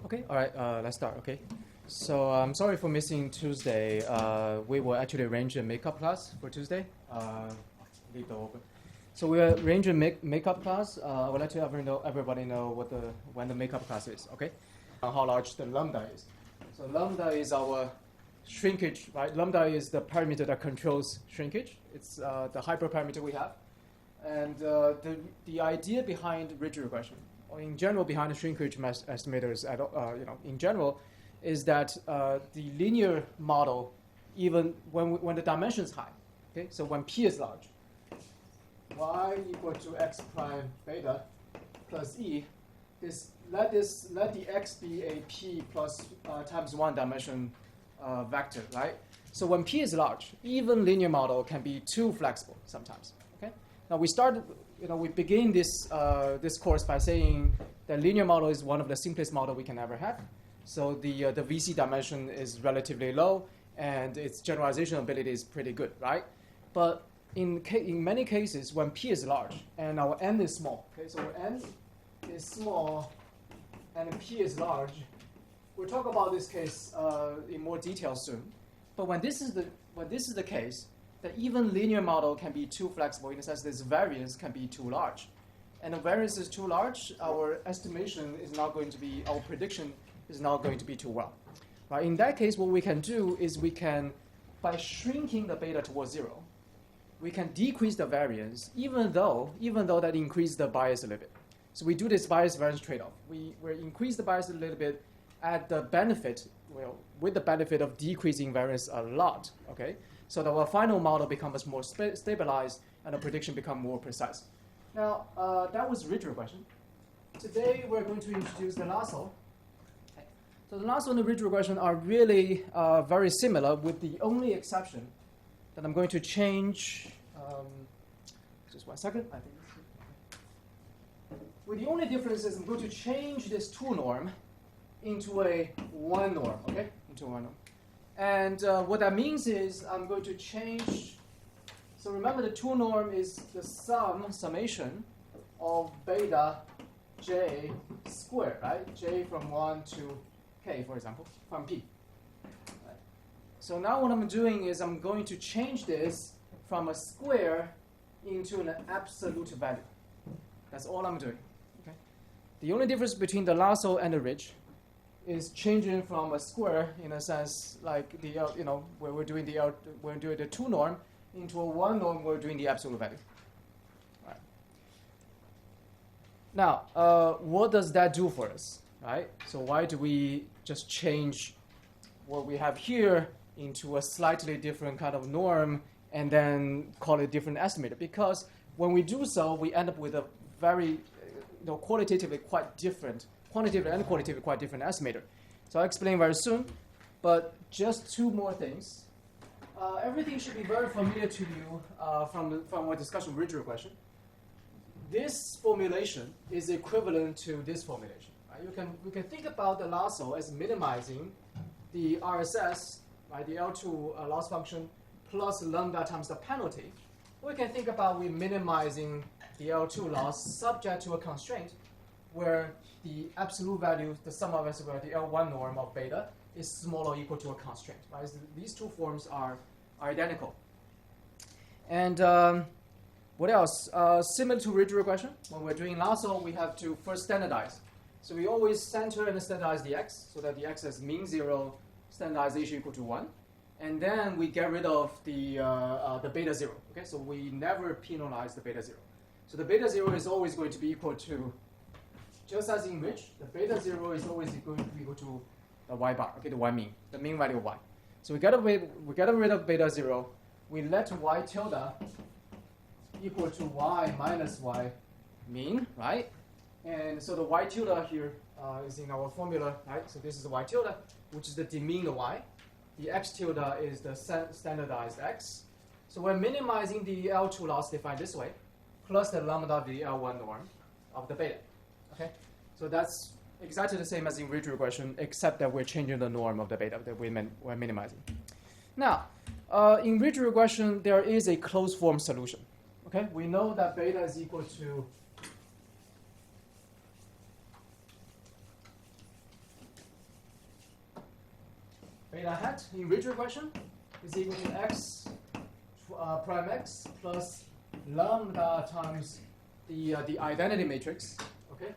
Okay, all right, let's start, okay? So I'm sorry for missing Tuesday. We will actually arrange a makeup class for Tuesday. Leave the open. So we arrange a makeup class. I would like to everybody know when the makeup class is, okay? How large the lambda is. So lambda is our shrinkage, right? Lambda is the parameter that controls shrinkage. It's the hyperparameter we have. And the idea behind ridge regression, or in general behind the shrinkage estimators, in general, is that the linear model, even when the dimension is high, okay, so when p is large, y equal to x prime beta plus e, let the x be a p plus times one dimension vector, right? So when p is large, even linear model can be too flexible sometimes. Okay. Now we begin this course by saying that linear model is one of the simplest model we can ever have. So the VC dimension is relatively low, and its generalization ability is pretty good, right? But in many cases, when p is large and our n is small, okay, so n is small and p is large, we'll talk about this case in more detail soon. But when this is the case, that even linear model can be too flexible in the sense this variance can be too large. And the variance is too large, our estimation is not going to be, our prediction is not going to be too well. Right? In that case, what we can do is we can, by shrinking the beta towards zero, we can decrease the variance even though that increases the bias a little bit. So we do this bias-variance trade-off. We increase the bias a little bit at the benefit, with the benefit of decreasing variance a lot, okay? So that our final model becomes more stabilized and the prediction becomes more precise. Now, that was ridge regression. Today, we're going to introduce the lasso. So the lasso and the ridge regression are really very similar, with the only exception that I'm going to change. Just 1 second. I think. With the only difference is I'm going to change this 2 norm into a 1 norm, okay? Into a 1 norm. And what that means is I'm going to change. So remember, the 2 norm is the summation of beta j squared, right? J from 1 to k, for example, from p. Right. So now what I'm doing is I'm going to change this from a square into an absolute value. That's all I'm doing. Okay. The only difference between the lasso and the ridge is changing from a square, in a sense, like where we're doing the 2 norm, into a 1 norm, we're doing the absolute value. Right. Now, what does that do for us, right? So why do we just change what we have here into a slightly different kind of norm and then call it a different estimator? Because when we do so, we end up with a very quantitatively and qualitatively quite different estimator. So I'll explain very soon, but just 2 more things. Everything should be very familiar to you from our discussion of ridge regression. This formulation is equivalent to this formulation. Right? You can think about the lasso as minimizing the RSS, right, the L2 loss function, plus lambda times the penalty. We can think about we minimizing the L2 loss subject to a constraint where the absolute value, the sum of s squared, the L1 norm of beta, is small or equal to a constraint. Right? So these 2 forms are identical. And what else? Similar to ridge regression, when we're doing lasso, we have to first standardize. So we always center and standardize the x, so that the x has mean 0, standardization equal to 1. And then we get rid of the beta 0. Okay, so we never penalize the beta 0. So the beta 0 is always going to be equal to, just as in ridge, the beta 0 is always going to be equal to the y bar, okay, the y mean, the mean value of y. So we get rid of beta 0. We let y tilde equal to y minus y mean, right? And so the y tilde here is in our formula, right? So this is the y tilde, which is the demean y. The x tilde is the standardized x. So we're minimizing the L2 loss defined this way, plus the lambda of the L1 norm of the beta. Okay? So that's exactly the same as in ridge regression, except that we're changing the norm of the beta that we're minimizing. Now, in ridge regression, there is a closed form solution. Okay? We know that beta is equal to beta hat in ridge regression is equal to x prime x plus lambda times the identity matrix, okay,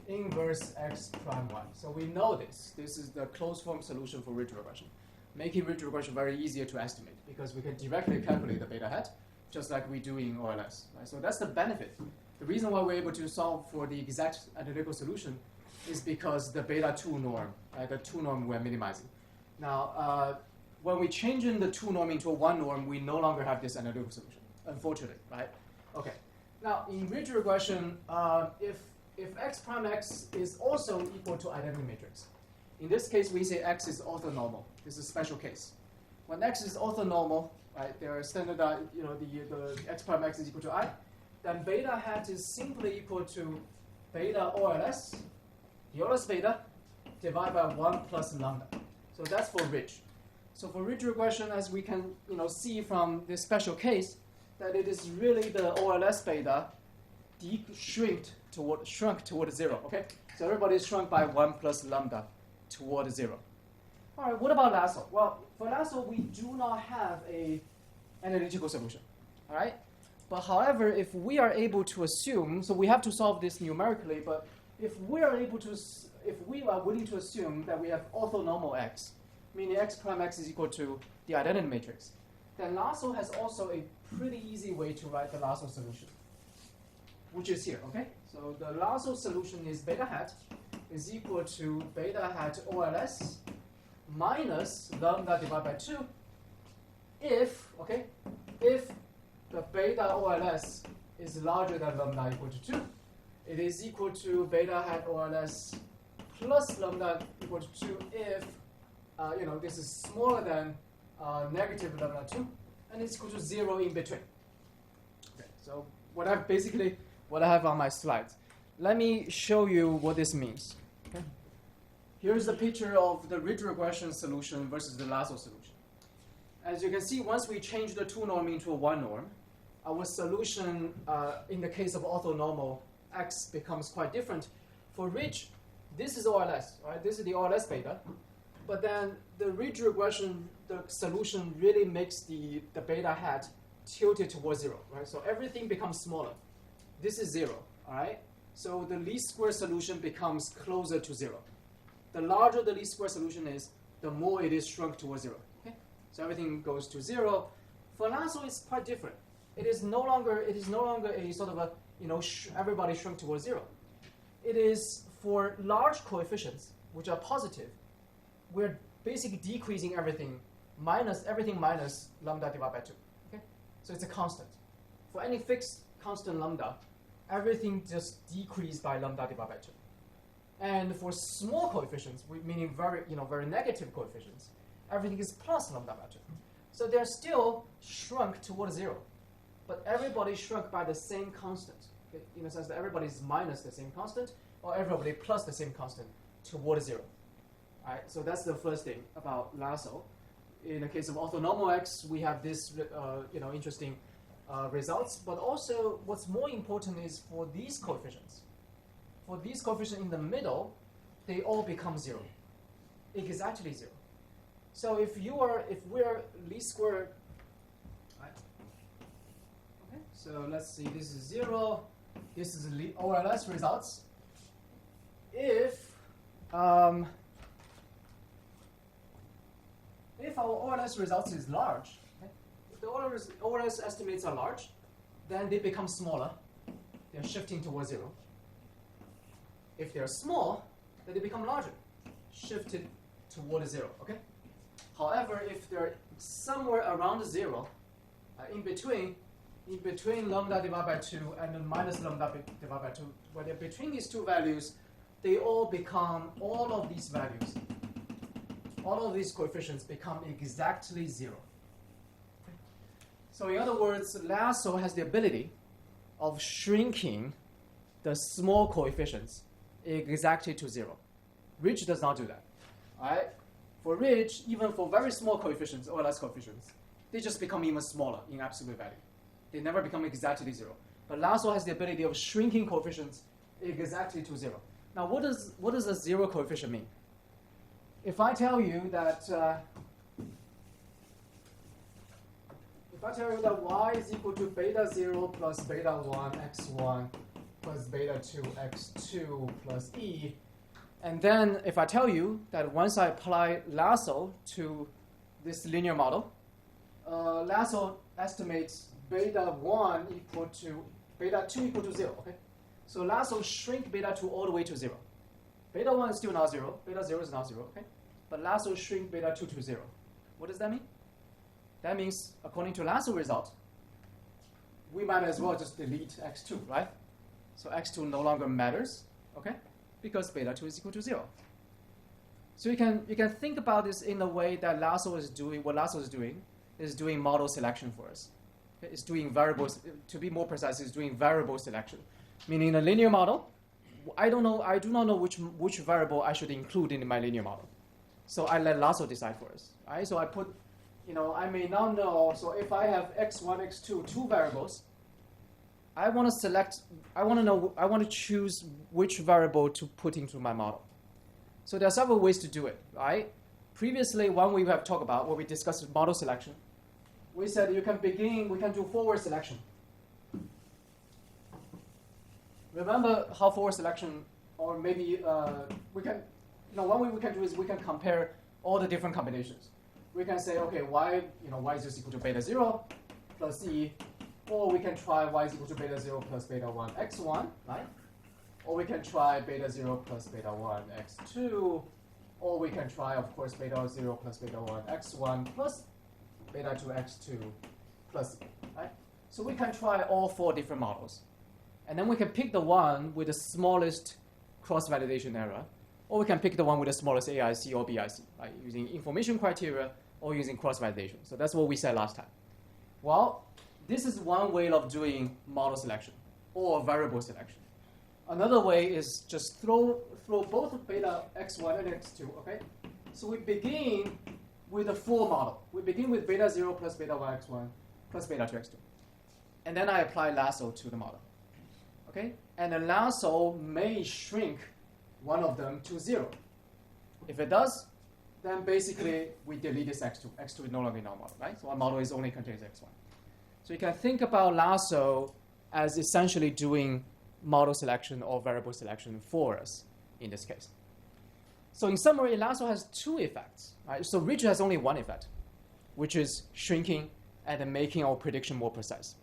inverse x prime y. So we know this. This is the closed form solution for ridge regression, making ridge regression very easier to estimate because we can directly calculate the beta hat just like we do in OLS. Right? So that's the benefit. The reason why we're able to solve for the exact analytical solution is because the beta 2 norm, right, the 2 norm we're minimizing. Now, when we change in the 2 norm into a 1 norm, we no longer have this analytical solution, unfortunately, right? Okay. Now, in ridge regression, if x prime x is also equal to identity matrix, in this case, we say x is orthonormal. This is a special case. When x is orthonormal, right, there are standardized, the x prime x is equal to I, then beta hat is simply equal to beta OLS, the OLS beta, divided by 1 plus lambda. So that's for ridge. So for ridge regression, as we can see from this special case, that it is really the OLS beta shrunk toward 0. Okay, so everybody is shrunk by 1 plus lambda toward 0. All right, what about Lasso? Well, for Lasso, we do not have an analytical solution. All right, but however, if we are able to assume, so we have to solve this numerically, but if we are willing to assume that we have orthonormal x, meaning x prime x is equal to the identity matrix, then Lasso has also a pretty easy way to write the Lasso solution, which is here, okay? So the Lasso solution is beta hat is equal to beta hat OLS minus lambda divided by 2 if the beta OLS is larger than lambda equal to 2. It is equal to beta hat OLS plus lambda equal to 2 if this is smaller than negative lambda 2, and it's equal to 0 in between. Okay, so what I have on my slides. Let me show you what this means. Okay. Here's the picture of the ridge regression solution versus the Lasso solution. As you can see, once we change the 2 norm into a 1 norm, our solution in the case of orthonormal x becomes quite different. For ridge, this is OLS, right? This is the OLS beta. But then the ridge regression, the solution really makes the beta hat tilted towards 0, right? So everything becomes smaller. This is 0, all right? So the least square solution becomes closer to 0. The larger the least square solution is, the more it is shrunk towards 0. Okay? So everything goes to 0. For Lasso, it's quite different. It is no longer a sort of a everybody shrunk towards 0. It is for large coefficients which are positive. We're basically decreasing everything minus lambda divided by 2. Okay? So it's a constant. For any fixed constant lambda, everything just decreased by lambda divided by 2. And for small coefficients, meaning very negative coefficients, everything is plus lambda by 2. So they're still shrunk towards 0, but everybody shrunk by the same constant. Okay? In the sense that everybody is minus the same constant, or everybody plus the same constant towards 0. All right, so that's the first thing about Lasso. In the case of orthonormal x, we have this interesting results. But also, what's more important is for these coefficients. For these coefficients in the middle, they all become 0, exactly 0. So if we're least square, right? Okay. So let's see. This is 0. This is OLS results. If our OLS results is large, okay? If the OLS estimates are large, then they become smaller. They're shifting towards 0. If they're small, then they become larger, shifted toward 0. Okay. However, if they're somewhere around 0, in between lambda divided by 2 and then minus lambda divided by 2, where they're between these two values, they all become, all of these values, all of these coefficients become exactly 0. Okay? So in other words, Lasso has the ability of shrinking the small coefficients exactly to 0. Ridge does not do that. All right? For ridge, even for very small coefficients, or less coefficients, they just become even smaller in absolute value. They never become exactly 0. But Lasso has the ability of shrinking coefficients exactly to 0. Now, what does a 0 coefficient mean? if I tell you that y is equal to beta 0 plus beta 1 x1 plus beta 2 x2 plus e, and then if I tell you that once I apply Lasso to this linear model, Lasso estimates beta 1 equal to beta 2 equal to 0. Okay, so Lasso shrink beta 2 all the way to 0. Beta 1 is still not 0. Beta 0 is not 0. Okay, but Lasso shrink beta 2 to 0. What does that mean? That means, according to Lasso result, we might as well just delete x2, right? So x2 no longer matters, okay? Because beta 2 is equal to 0. So you can think about this in a way that Lasso is doing. What Lasso is doing model selection for us. Okay? It's doing variables. To be more precise, it's doing variable selection. Meaning in a linear model, I do not know which variable I should include in my linear model. So I let Lasso decide for us. Right? So I put, I may not know. So if I have x1, x2, two variables, I want to choose which variable to put into my model. So there are several ways to do it, right? Previously, one we have talked about, where we discussed model selection, we said we can do forward selection. Remember how forward selection, or maybe one way we can do is we can compare all the different combinations. We can say, okay, y is just equal to beta 0 plus e, or we can try y is equal to beta 0 plus beta 1 x1, right? Or we can try beta 0 plus beta 1 x2, or we can try, of course, beta 0 plus beta 1 x1 plus beta 2 x2 plus e, right? So we can try all four different models. And then we can pick the one with the smallest cross-validation error, or we can pick the one with the smallest AIC or BIC, right? Using information criteria or using cross-validation. So that's what we said last time. Well, this is one way of doing model selection or variable selection. Another way is just throw both beta x1 and x2, okay? So we begin with a full model. We begin with beta 0 plus beta 1 x1 plus beta 2 x2. And then I apply Lasso to the model, okay? And the Lasso may shrink one of them to 0. If it does, then basically we delete this x2. x2 is no longer in our model, right? So our model only contains x1. So you can think about Lasso as essentially doing model selection or variable selection for us in this case. So in summary, Lasso has two effects, right? So Ridge has only one effect, which is shrinking and then making our prediction more precise.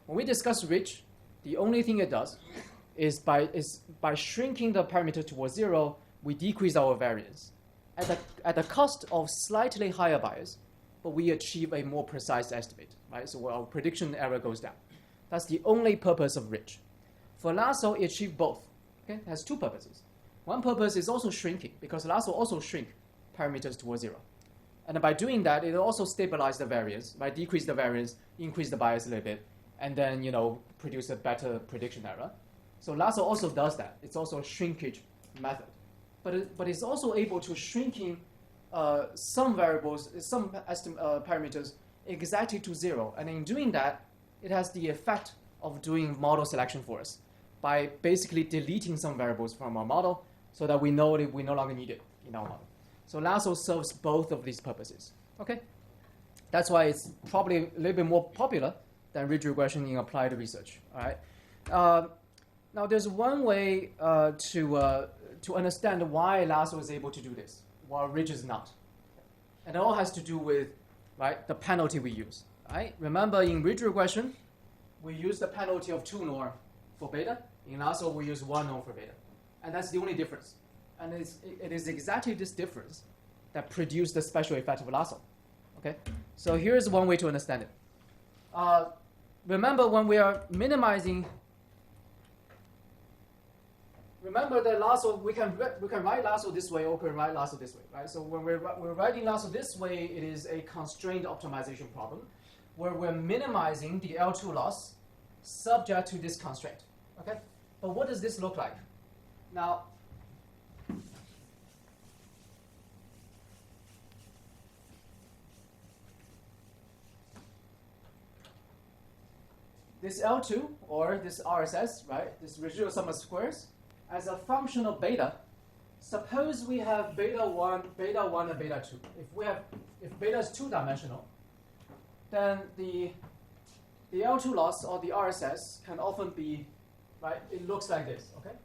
When we discuss Ridge, the only thing it does is by shrinking the parameter towards 0, we decrease our variance at the cost of slightly higher bias, but we achieve a more precise estimate, right? So our prediction error goes down. That's the only purpose of Ridge. For Lasso, it achieves both. Okay? It has two purposes. One purpose is also shrinking, because Lasso also shrink parameters towards 0. And by doing that, it also stabilize the variance, right? Decrease the variance, increase the bias a little bit, and then produce a better prediction error. So Lasso also does that. It's also a shrinkage method. But it's also able to shrinking some variables, some parameters exactly to 0. And in doing that, it has the effect of doing model selection for us by basically deleting some variables from our model so that we know that we no longer need it in our model. So Lasso serves both of these purposes. Okay? That's why it's probably a little bit more popular than ridge regression in applied research. All right? Now, there's one way to understand why Lasso is able to do this, while Ridge is not. And it all has to do with, right, the penalty we use. Right? Remember, in ridge regression, we use the penalty of 2 norm for beta. In Lasso, we use 1 norm for beta. And that's the only difference. And it is exactly this difference that produced the special effect of Lasso. Okay? So here's one way to understand it. Remember, when we are minimizing, remember that Lasso, we can write Lasso this way or we can write Lasso this way, right? So when we're writing Lasso this way, it is a constraint optimization problem where we're minimizing the L2 loss subject to this constraint, okay? But what does this look like? Now, this L2, or this RSS, right, this residual sum of squares, as a function of beta, suppose we have beta 1, and beta 2. If beta is two-dimensional, then the L2 loss or the RSS can often be, right, it looks like this, okay?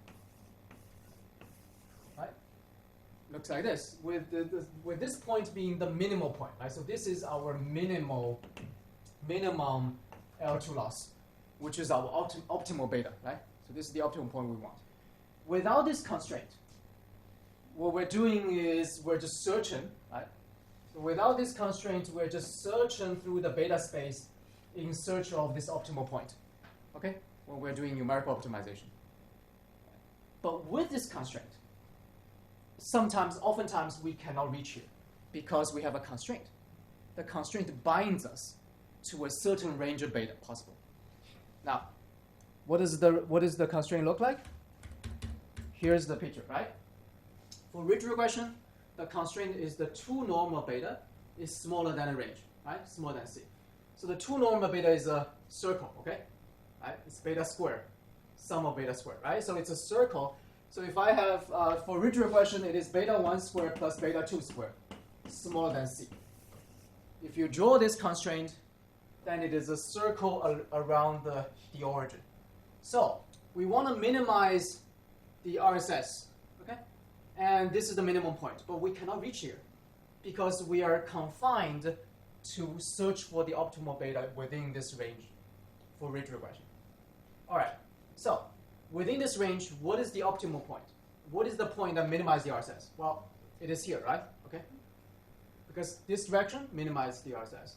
Right? Looks like this, with this point being the minimal point, right? So this is our minimum L2 loss, which is our optimal beta, right? So this is the optimal point we want. Without this constraint, what we're doing is we're just searching, right? So without this constraint, we're just searching through the beta space in search of this optimal point, okay? When we're doing numerical optimization. But with this constraint, oftentimes we cannot reach here because we have a constraint. The constraint binds us to a certain range of beta possible. Now, what does the constraint look like? Here's the picture, right? For ridge regression, the constraint is the 2 norm of beta is smaller than a range, right? Smaller than C. So the 2 norm of beta is a circle, okay? Right? It's beta squared, sum of beta squared, right? So it's a circle. So if I have, for ridge regression, it is beta 1 squared plus beta 2 squared, smaller than C. If you draw this constraint, then it is a circle around the origin. So we want to minimize the RSS, okay? And this is the minimum point, but we cannot reach here because we are confined to search for the optimal beta within this range for ridge regression. All right, so within this range, what is the optimal point? What is the point that minimizes the RSS? Well, it is here, right? Okay, because this direction minimizes the RSS.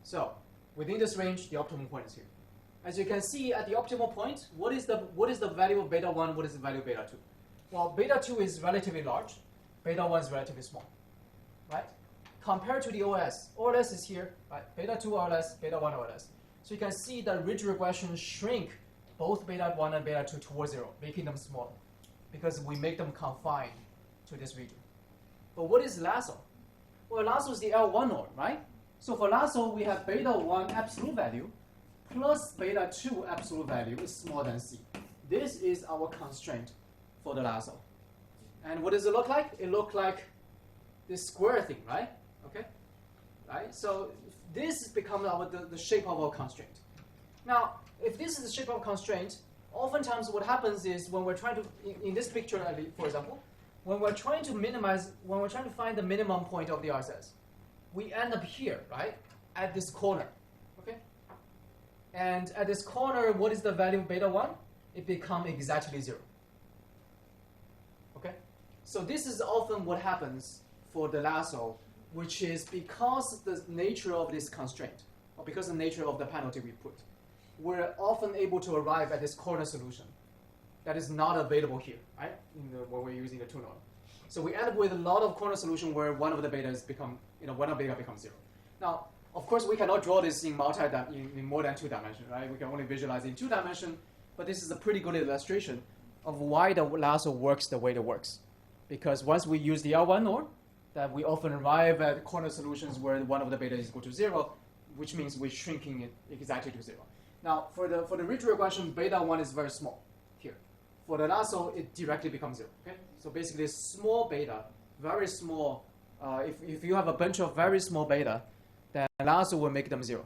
So within this range, the optimal point is here. As you can see, at the optimal point, what is the value of beta 1? What is the value of beta 2? Well, beta 2 is relatively large. Beta 1 is relatively small, right? Compared to the OLS. OLS is here, right? Beta 2 OLS, beta 1 OLS. So you can see that ridge regression shrink both beta 1 and beta 2 towards 0, making them smaller because we make them confined to this region. But what is Lasso? Well, Lasso is the L1 norm, right? So for Lasso, we have beta 1 absolute value plus beta 2 absolute value is smaller than C. This is our constraint for the Lasso. And what does it look like? It looks like this square thing, right? Okay, right? So this becomes the shape of our constraint. Now, if this is the shape of constraint, oftentimes what happens is when we're trying to, in this picture, for example, when we're trying to find the minimum point of the RSS, we end up here, right? At this corner, okay? And at this corner, what is the value of beta 1? It becomes exactly 0. Okay? So this is often what happens for the Lasso, which is because the nature of this constraint, or because the nature of the penalty we put, we're often able to arrive at this corner solution that is not available here, right? When we're using the 2 norm. So we end up with a lot of corner solution where one of the betas one of beta becomes 0. Now, of course, we cannot draw this in in more than 2 dimensions, right? We can only visualize in 2 dimensions, but this is a pretty good illustration of why the Lasso works the way it works. Because once we use the L1 norm, that we often arrive at corner solutions where one of the beta is equal to 0, which means we're shrinking it exactly to 0. Now, for the ridge regression, beta 1 is very small here. For the Lasso, it directly becomes 0. Okay? So basically, small beta, very small. If you have a bunch of very small beta, then Lasso will make them 0.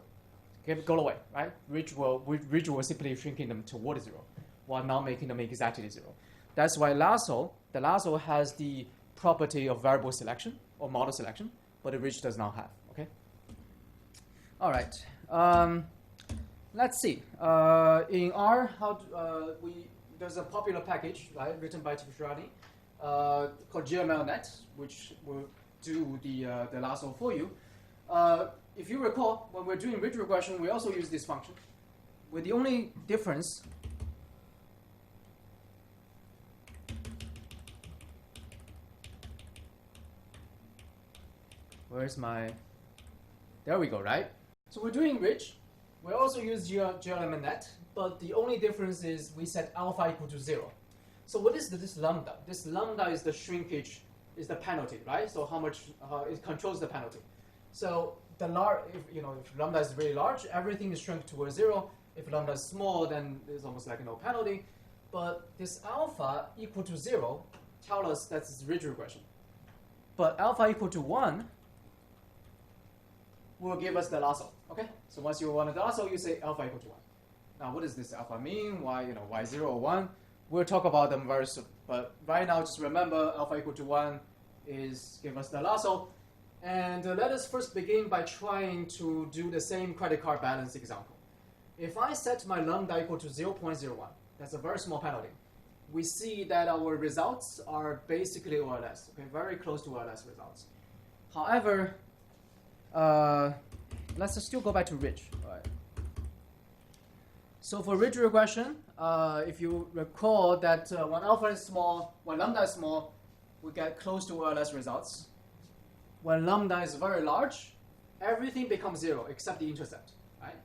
Okay, go away, right? Ridge will simply shrinking them toward 0, while not making them exactly 0. That's why the Lasso has the property of variable selection or model selection, but the ridge does not have. Okay. All right. Let's see. In R, there's a popular package, right, written by Tifrani, called GMLnet, which will do the Lasso for you. If you recall, when we're doing ridge regression, we also use this function, with the only difference there we go, right? So we're doing ridge. We also use GLMNet, but the only difference is we set alpha equal to 0. So what is this lambda? This lambda is the shrinkage, is the penalty, right? So how much it controls the penalty. So if lambda is really large, everything is shrunk towards 0. If lambda is small, then there's almost like no penalty. But this alpha equal to 0 tell us that's ridge regression. But alpha equal to 1 will give us the lasso. Okay? So once you want the lasso, you say alpha equal to 1. Now, what does this alpha mean? Why, why 0 or 1? We'll talk about them very soon. But right now, just remember alpha equal to 1 is give us the lasso. And let us first begin by trying to do the same credit card balance example. If I set my lambda equal to 0.01, that's a very small penalty. We see that our results are basically OLS, okay, very close to OLS results. However, let's still go back to ridge. All right. So for ridge regression, if you recall that when alpha is small, when lambda is small, we get close to OLS results. When lambda is very large, everything becomes 0 except the intercept, right?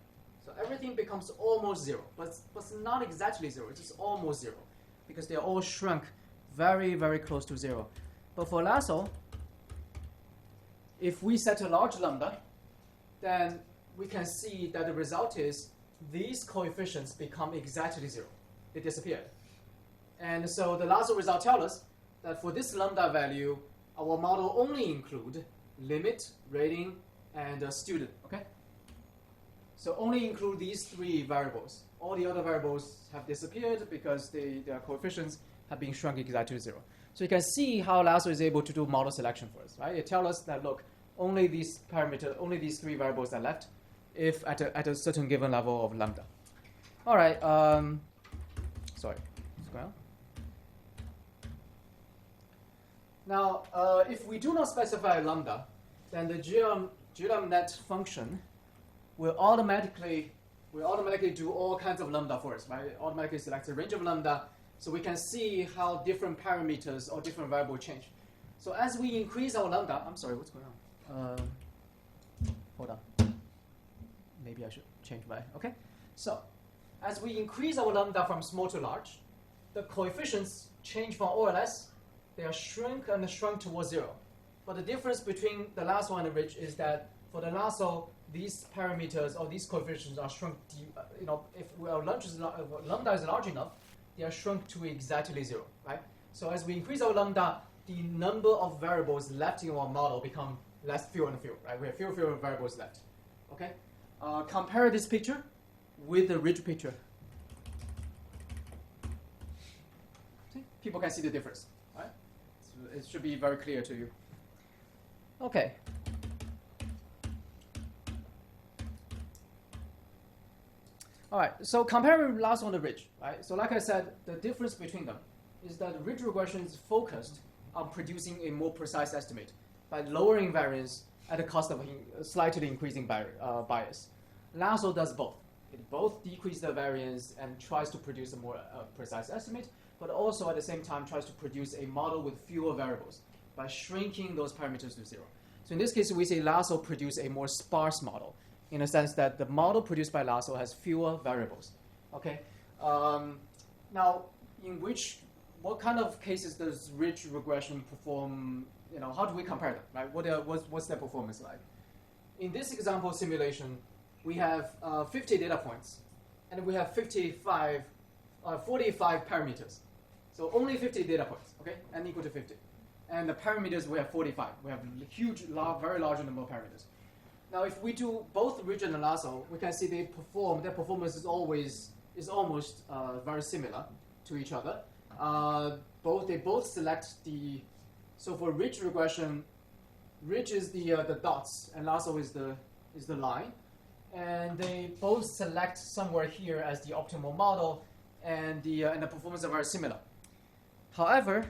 So everything becomes almost 0, but not exactly 0, it's just almost 0, because they are all shrunk very, very close to 0. But for lasso, if we set a large lambda, then we can see that the result is these coefficients become exactly 0. They disappear. And so the lasso result tells us that for this lambda value, our model only include limit, rating, and student, okay? So only include these 3 variables. All the other variables have disappeared because their coefficients have been shrunk exactly to 0. So you can see how Lasso is able to do model selection for us, right? It tells us that, look, only these parameters, only these 3 variables are left if at a certain given level of lambda. All right, sorry, scroll down. Now, if we do not specify lambda, then the GLMnet function will automatically do all kinds of lambda for us, right? It automatically selects a range of lambda, so we can see how different parameters or different variables change. So as we increase our lambda, I'm sorry, what's going on? Hold on. Maybe I should change my, okay? So as we increase our lambda from small to large, the coefficients change from OLS. They are shrunk and shrunk towards 0. But the difference between the lasso and the ridge is that for the lasso, these parameters or these coefficients are shrunk. If our lambda is large enough, they are shrunk to exactly 0, right? So as we increase our lambda, the number of variables left in our model become fewer and fewer, right? We have fewer variables left. Okay. Compare this picture with the ridge picture. See? People can see the difference, right? So it should be very clear to you. Okay. All right, so comparing lasso and the ridge, right? So like I said, the difference between them is that ridge regression is focused on producing a more precise estimate by lowering variance at the cost of slightly increasing bias. Lasso does both. It both decreases the variance and tries to produce a more precise estimate, but also at the same time tries to produce a model with fewer variables by shrinking those parameters to 0. So in this case, we say Lasso produce a more sparse model, in a sense that the model produced by Lasso has fewer variables. Okay. Now, what kind of cases does ridge regression perform? How do we compare them? Right? What's their performance like? In this example simulation, we have 50 data points, and we have 45 parameters. So only 50 data points, okay, n equal to 50. And the parameters, we have 45. We have a huge, very large number of parameters. Now, if we do both ridge and lasso, we can see their performance is almost very similar to each other. They both select so for ridge regression, ridge is the dots and lasso is the line. And they both select somewhere here as the optimal model, and the performance are very similar. However,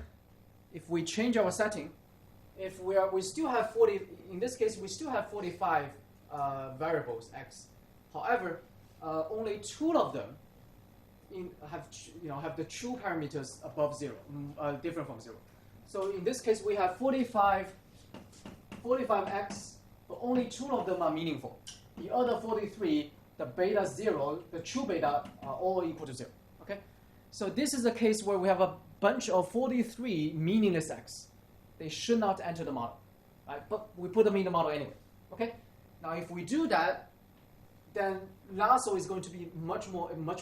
if we change our setting, we still have 40. In this case, we still have 45 variables x. However, only 2 of them have the true parameters above 0, different from 0. So in this case, we have 45x, but only 2 of them are meaningful. The other 43, the beta 0, the true beta are all equal to 0. Okay, so this is a case where we have a bunch of 43 meaningless x. They should not enter the model, right? But we put them in the model anyway. Okay. Now, if we do that, then Lasso is going to be much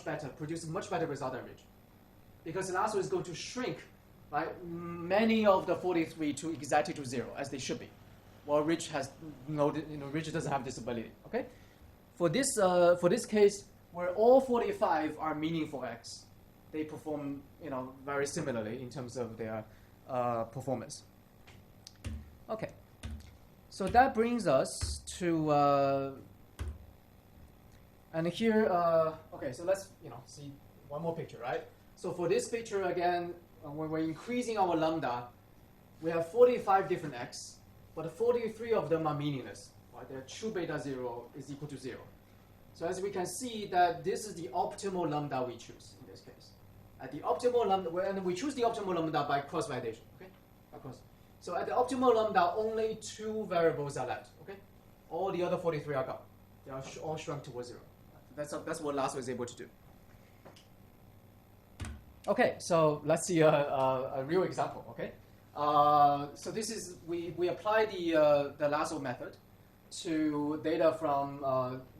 better, produce much better result than ridge, because Lasso is going to shrink right? Many of the 43 to exactly to 0, as they should be. Well, Rich has Rich doesn't have this ability. Okay, for this case, where all 45 are meaningful x, they perform very similarly in terms of their performance. Okay, so that brings us to and here. Okay, so let's see one more picture, right? So for this picture again, when we're increasing our lambda, we have 45 different x, but 43 of them are meaningless. Right? Their true beta 0 is equal to 0. So as we can see that this is the optimal lambda we choose in this case. At the optimal lambda, and we choose the optimal lambda by cross-validation. Okay, so at the optimal lambda, only 2 variables are left. Okay, all the other 43 are gone. They are all shrunk towards 0. That's what Lasso is able to do. Okay, so let's see a real example. Okay, so this is we apply the Lasso method to data from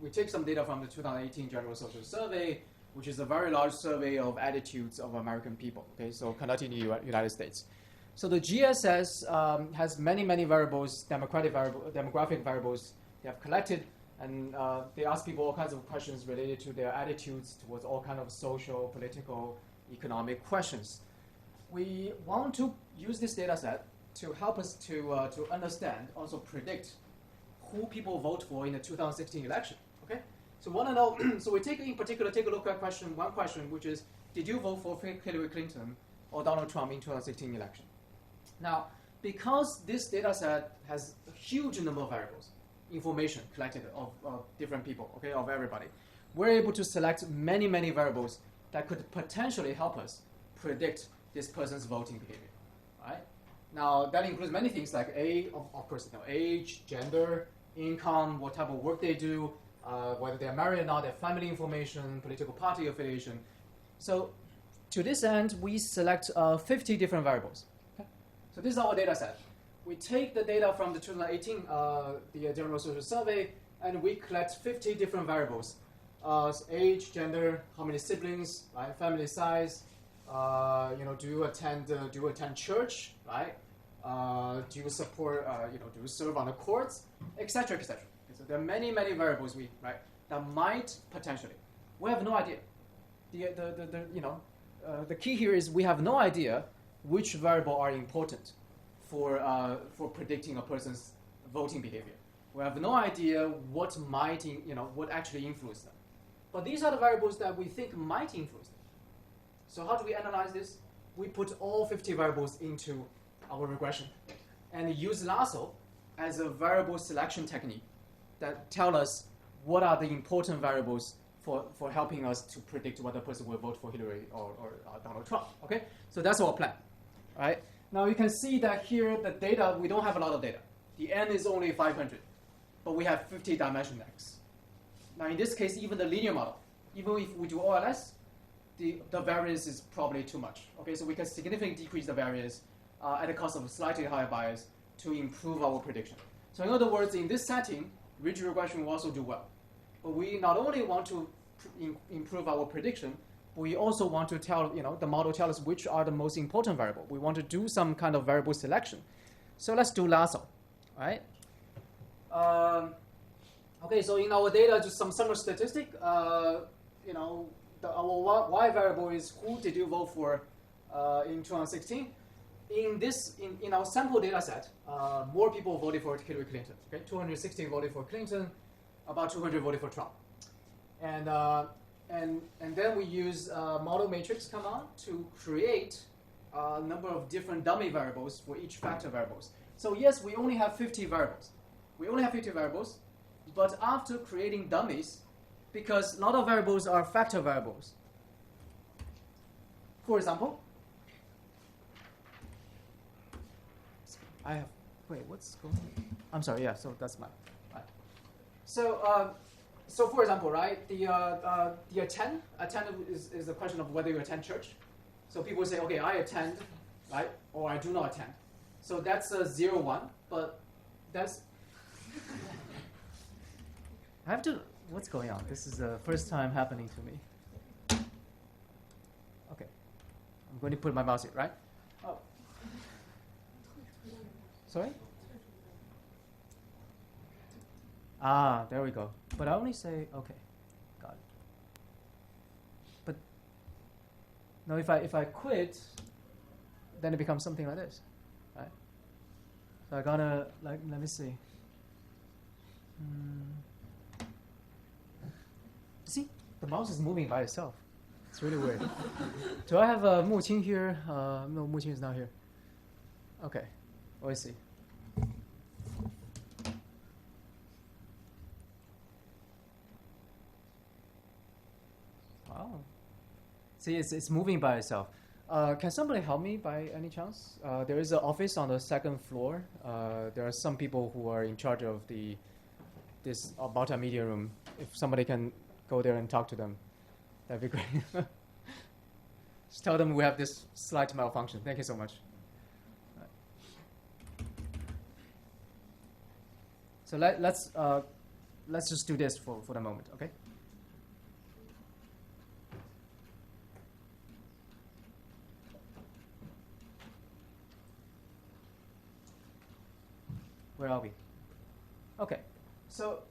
we take some data from the 2018 General Social Survey, which is a very large survey of attitudes of American people. Okay, so conducted in the United States. So the GSS has many variables, demographic variables they have collected, and they ask people all kinds of questions related to their attitudes towards all kinds of social, political, economic questions. We want to use this data set to help us to understand, also predict who people vote for in the 2016 election. Okay, so want to know. So we in particular take a look at one question, which is, did you vote for Hillary Clinton or Donald Trump in 2016 election? Now, because this data set has a huge number of variables, information collected of different people, okay, of everybody, we're able to select many variables that could potentially help us predict this person's voting behavior, right? Now, that includes many things like of course, age, gender, income, what type of work they do, whether they're married or not, their family information, political party affiliation. So, to this end, we select 50 different variables. Okay? So this is our data set. We take the data from the 2018 the General Social Survey, and we collect 50 different variables. Age, gender, how many siblings, right? Family size, do you attend church, right? Do you support, do you serve on the courts, etc., etc. Okay, so there are many variables that might potentially. We have no idea. The key here is we have no idea which variable are important for predicting a person's voting behavior. We have no idea what might what actually influence them. But these are the variables that we think might influence them. So how do we analyze this? We put all 50 variables into our regression and use Lasso as a variable selection technique that tell us what are the important variables for helping us to predict whether a person will vote for Hillary or Donald Trump. Okay, so that's our plan. All right. Now you can see that here the data, we don't have a lot of data. The n is only 500, but we have 50 dimension x. Now in this case, even the linear model, even if we do OLS, the variance is probably too much. Okay, so we can significantly decrease the variance at the cost of slightly higher bias to improve our prediction. So in other words, in this setting, ridge regression will also do well. But we not only want to improve our prediction, but we also want to tell, the model tell us which are the most important variable. We want to do some kind of variable selection. So let's do Lasso, right? Okay, so in our data, just some summary statistic. Our y variable is who did you vote for in 2016. In our sample data set, more people voted for Hillary Clinton. Okay, 260 voted for Clinton, about 200 voted for Trump, and then we use model matrix command to create a number of different dummy variables for each factor variables. So yes, we only have 50 variables. But after creating dummies, because a lot of variables are factor variables. For example, what's going on? I'm sorry, yeah, so that's mine. Right. So for example, right, the attend is a question of whether you attend church. So people say, okay, I attend, right, or I do not attend. So that's a 0, 1, but that's... I have to... What's going on? This is the first time happening to me. Okay. I'm going to put my mouse here, right? Oh, Sorry? Ah, there we go. But I only say, okay, got it. But now if I quit, then it becomes something like this, right? So I gotta, like, let me see. See, the mouse is moving by itself. It's really weird. Do I have Mu Qing here? No, Mu Qing is not here. Okay, let's see. Wow. See, it's moving by itself. Can somebody help me by any chance? There is an office on the second floor. There are some people who are in charge of this multimedia room. If somebody can go there and talk to them, that'd be great. Just tell them we have this slight malfunction. Thank you so much. So let's just do this for the moment, okay? Where are we? Okay, so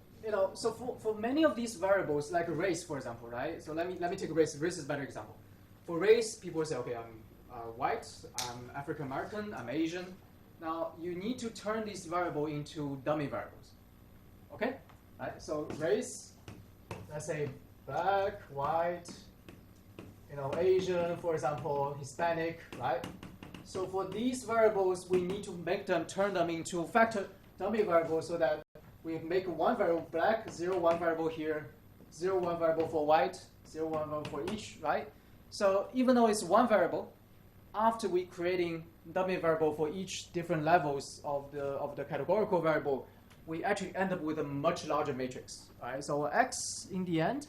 for many of these variables, like race, for example, right? So let me take race. Race is a better example. For race, people say, okay, I'm white, I'm African American, I'm Asian. Now you need to turn this variable into dummy variables. Okay, right? So race, let's say black, white, Asian, for example, Hispanic, right? So for these variables, we need to turn them into factor dummy variables so that we make one variable black, 0, 1 variable here, 0, 1 variable for white, 0, 1 variable for each, right? So even though it's one variable, after we creating dummy variable for each different levels of the categorical variable, we actually end up with a much larger matrix, right? So X in the end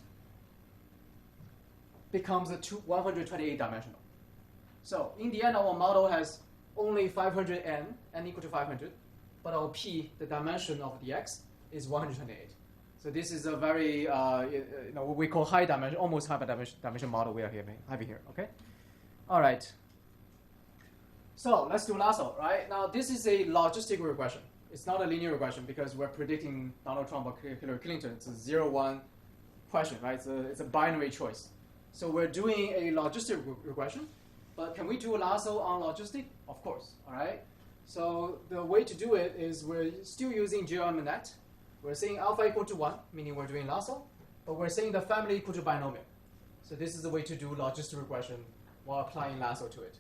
becomes 128 dimensional. So in the end, our model has only 500 n equal to 500, but our p, the dimension of the x, is 128. So this is a very, what we call high dimension, almost high dimension model we are having here. Okay. All right. So let's do Lasso. Right now, this is a logistic regression. It's not a linear regression because we're predicting Donald Trump or Hillary Clinton. It's a 0-1 question, right? It's a binary choice. So we're doing a logistic regression. But can we do a Lasso on logistic? Of course, all right? So the way to do it is we're still using Xiamen. We're saying alpha equal to 1, meaning we're doing Lasso, but we're saying the family equal to binomial. So this is the way to do logistic regression while applying Lasso to it.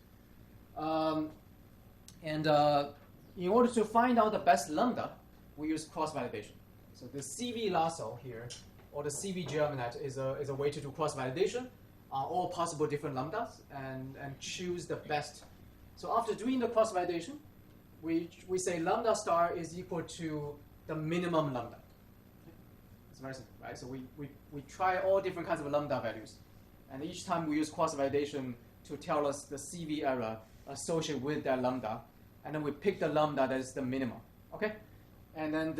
In order to find out the best lambda, we use cross-validation. So the CV Lasso here, or the CV Xiamen is a way to do cross-validation on all possible different lambdas and choose the best. So after doing the cross-validation, we say lambda star is equal to the minimum lambda. It's very simple, right? So we try all different kinds of lambda values. And each time we use cross-validation to tell us the CV error associated with that lambda. And then we pick the lambda that is the minimum. Okay? And then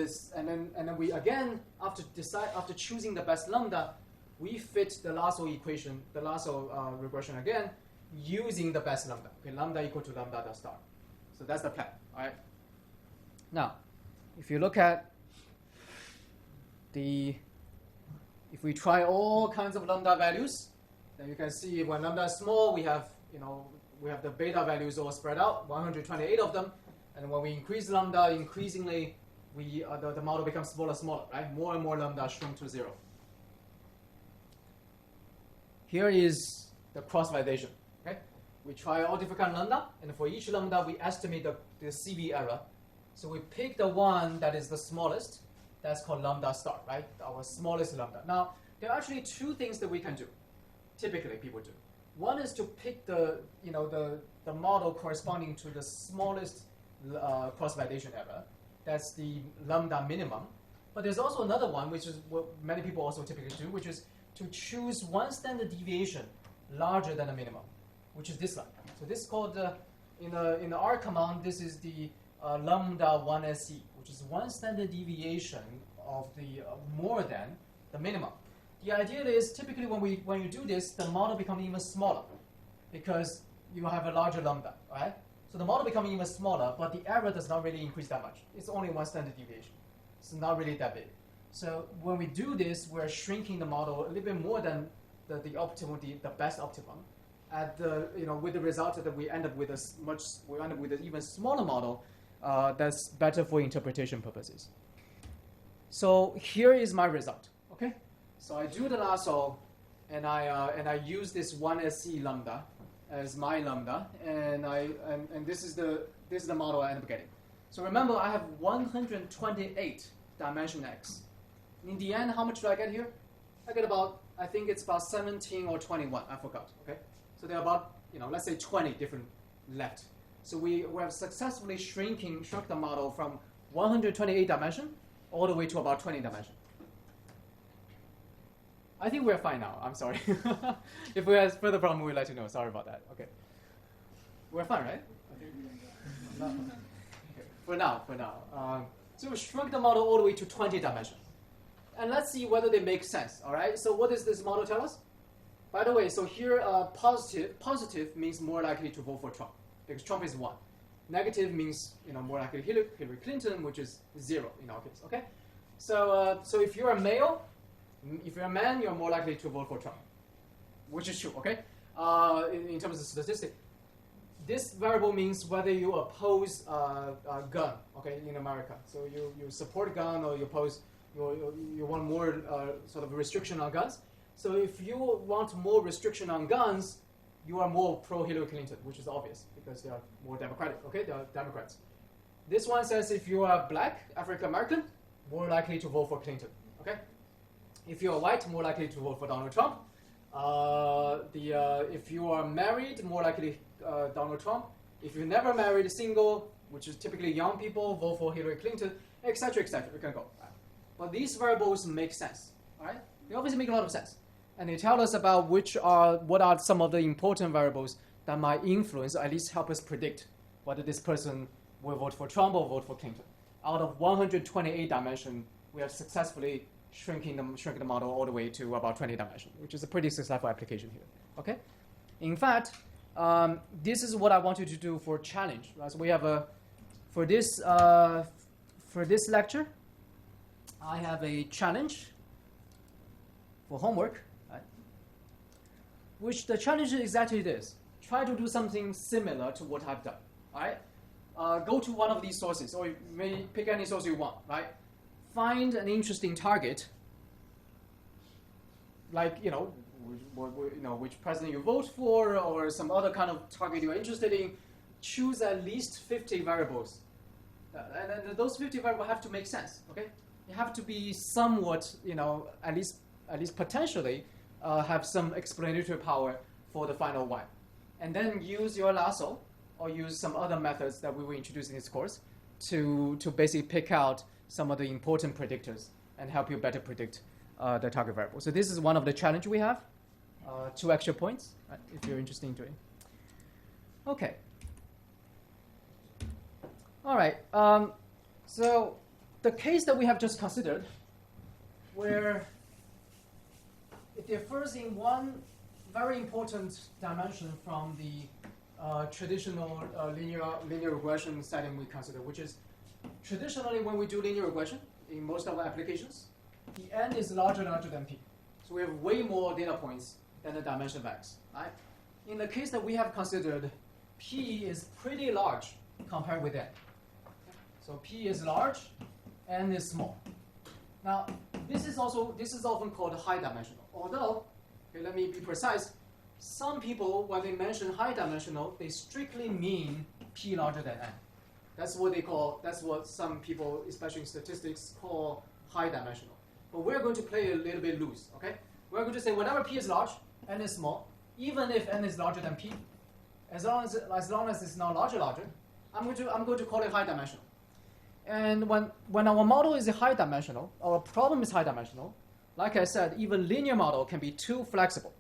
we again, after choosing the best lambda, we fit the Lasso equation, the Lasso regression again, using the best lambda. Okay, lambda equal to lambda dot star. So that's the plan. All right. Now, if you look at if we try all kinds of lambda values, then you can see when lambda is small, we have the beta values all spread out, 128 of them, and when we increase lambda, increasingly the model becomes smaller, smaller, right? More and more lambda shrink to 0. Here is the cross-validation. Okay, we try all different kind of lambda, and for each lambda, we estimate the CV error. So we pick the one that is the smallest. That's called lambda star, right? Our smallest lambda. Now, there are actually two things that we can do. Typically, people do. One is to pick the model corresponding to the smallest cross-validation error. That's the lambda minimum. But there's also another one, which is what many people also typically do, which is to choose one standard deviation larger than the minimum, which is this one. So this is called, in the R command, this is the lambda 1SE, which is one standard deviation of the more than the minimum. The idea is typically when you do this, the model becomes even smaller because you have a larger lambda, right? So the model becomes even smaller, but the error does not really increase that much. It's only 1 standard deviation. It's not really that big. So when we do this, we're shrinking the model a little bit more than the optimal, the best optimum. At the, with the result that we end up with an even smaller model that's better for interpretation purposes. So here is my result. Okay, so I do the lasso, and I use this 1SE lambda as my lambda, and this is the model I end up getting. So remember, I have 128 dimension x. In the end, how much do I get here? I get about, I think it's about 17 or 21. I forgot. Okay, so there are about, let's say 20 different left. So we have successfully shrunk the model from 128 dimension all the way to about 20 dimension. I think we're fine now. I'm sorry. If we have further problem, we'll let you know. Sorry about that. Okay. We're fine, right? Okay. For now. So we shrunk the model all the way to 20 dimension. And let's see whether they make sense, all right? So what does this model tell us? By the way, so here positive means more likely to vote for Trump, because Trump is 1. Negative means more likely Hillary Clinton, which is 0 in our case, okay? So if you're a male, if you're a man, you're more likely to vote for Trump, which is true, okay? In terms of statistics. This variable means whether you oppose a gun, okay, in America. So you support a gun, or you oppose, you want more sort of restriction on guns. So if you want more restriction on guns, you are more pro-Hillary Clinton, which is obvious because they are more democratic, okay? They are Democrats. This one says if you are black, African-American, more likely to vote for Clinton, okay? If you are white, more likely to vote for Donald Trump. If you are married, more likely Donald Trump. If you're never married, single, which is typically young people, vote for Hillary Clinton, etc., etc. We can go. Right? But these variables make sense, all right? They obviously make a lot of sense, and they tell us about what are some of the important variables that might influence, or at least help us predict whether this person will vote for Trump or vote for Clinton. Out of 128 dimension, we have successfully shrinking the model all the way to about 20 dimension, which is a pretty successful application here. Okay, in fact, this is what I want you to do for challenge. Right? So we have for this lecture, I have a challenge for homework, right? Which the challenge is exactly this: try to do something similar to what I've done. All right, go to one of these sources, or you may pick any source you want, right? Find an interesting target, like which president you vote for, or some other kind of target you're interested in. Choose at least 50 variables, and those 50 variables have to make sense. Okay, you have to be somewhat, at least potentially, have some explanatory power for the final one, and then use your lasso or use some other methods that we will introduce in this course to basically pick out some of the important predictors and help you better predict the target variable. So this is one of the challenges we have. 2 extra points, right, if you're interested in doing. Okay. All right. So the case that we have just considered, where it differs in one very important dimension from the traditional linear regression setting we consider, which is traditionally, when we do linear regression in most of our applications, the n is larger than p. So we have way more data points than the dimension of x. Right? In the case that we have considered, p is pretty large compared with n. So p is large, n is small. Now, this is often called high dimensional. Although, okay, let me be precise, some people, when they mention high dimensional, they strictly mean p larger than n. That's what some people, especially in statistics, call high dimensional. But we're going to play a little bit loose, okay? We're going to say whenever p is large, n is small, even if n is larger than p, as long as it's not larger, I'm going to call it high dimensional. And when our model is high dimensional, our problem is high dimensional, like I said, even linear model can be too flexible.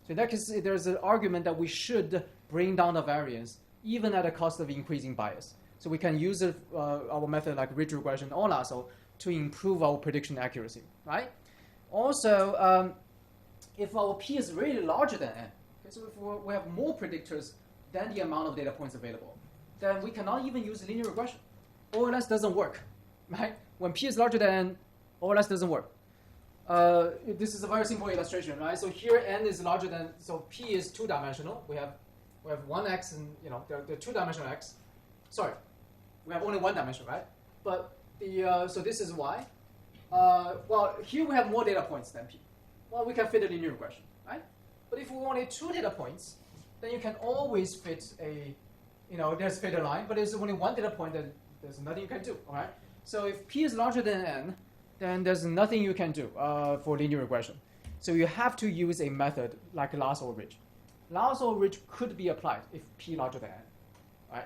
So in that case, there's an argument that we should bring down the variance, even at the cost of increasing bias. So we can use our method like ridge regression or lasso to improve our prediction accuracy, right? Also, if our p is really larger than n, okay, so if we have more predictors than the amount of data points available, then we cannot even use linear regression. OLS doesn't work, right? When P is larger than N, OLS doesn't work. This is a very simple illustration, right? So here N is larger than, so P is two-dimensional. We have one X and, they're two-dimensional X. Sorry, we have only one dimension, right? But so this is Y. Well, here we have more data points than P. Well, we can fit a linear regression, right? But if we wanted two data points, then you can always fit there's fit a line, but there's only one data point, then there's nothing you can do, all right? So if P is larger than N, then there's nothing you can do for linear regression. So you have to use a method like Lasso Ridge. Lasso Ridge could be applied if P larger than N,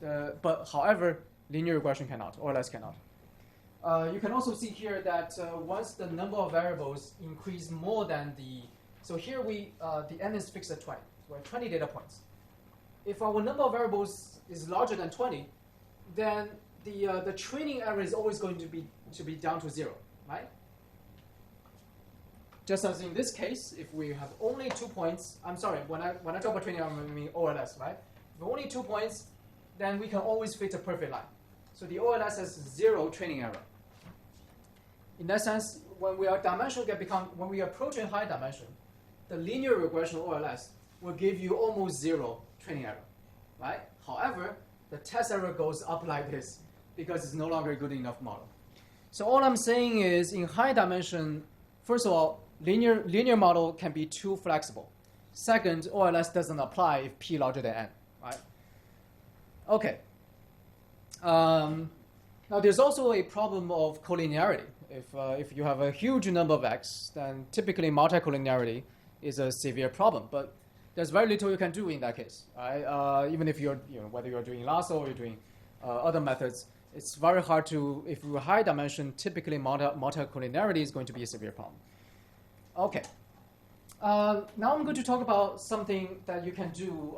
right? But however, linear regression cannot, or less cannot. You can also see here that once the number of variables increase more than so here the N is fixed at 20. So we have 20 data points. If our number of variables is larger than 20, then the training error is always going to be down to 0, right? Just as in this case, if we have only 2 points, I'm sorry, when I talk about training error, I mean OLS, right? If only 2 points, then we can always fit a perfect line. So the OLS has 0 training error. In that sense, when we approach a high dimension, the linear regression OLS will give you almost 0 training error, right? However, the test error goes up like this because it's no longer a good enough model. So all I'm saying is, in high dimension, first of all, linear model can be too flexible. Second, OLS doesn't apply if P larger than N, right? Okay. Now there's also a problem of collinearity. If you have a huge number of X, then typically multi-collinearity is a severe problem. But there's very little you can do in that case, right? Even if whether you're doing Lasso or you're doing other methods, it's very hard to, if you're high dimension, typically multi-collinearity is going to be a severe problem. Okay. Now I'm going to talk about something that you can do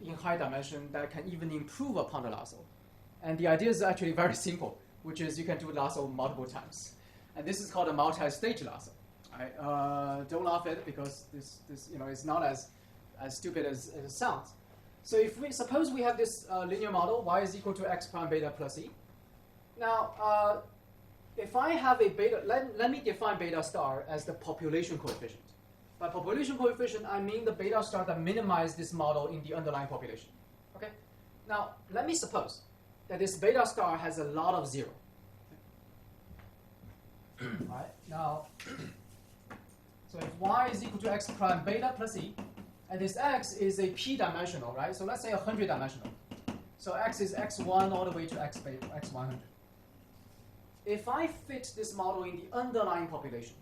in high dimension that can even improve upon the Lasso. And the idea is actually very simple, which is you can do Lasso multiple times. And this is called a multi-stage Lasso. Right? Don't laugh at it because this is not as stupid as it sounds. So if suppose we have this linear model, y is equal to x prime beta plus e. Now, if I have a beta, let me define beta star as the population coefficient. By population coefficient, I mean the beta star that minimizes this model in the underlying population. Okay. Now, let me suppose that this beta star has a lot of 0. All right. Now, so if y is equal to x prime beta plus e, and this x is a p-dimensional, right? So let's say 100-dimensional. So x is x1 all the way to x100. If I fit this model in the underlying population,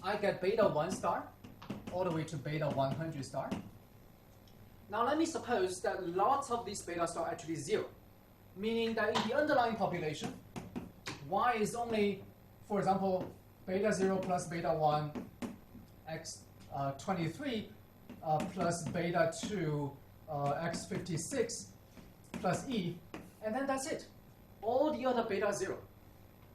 I get beta 1 star all the way to beta 100 star. Now let me suppose that lots of these beta star are actually 0, meaning that in the underlying population, y is only, for example, beta 0 plus beta 1 x23 plus beta 2 x56 plus e, and then that's it. All the other beta 0.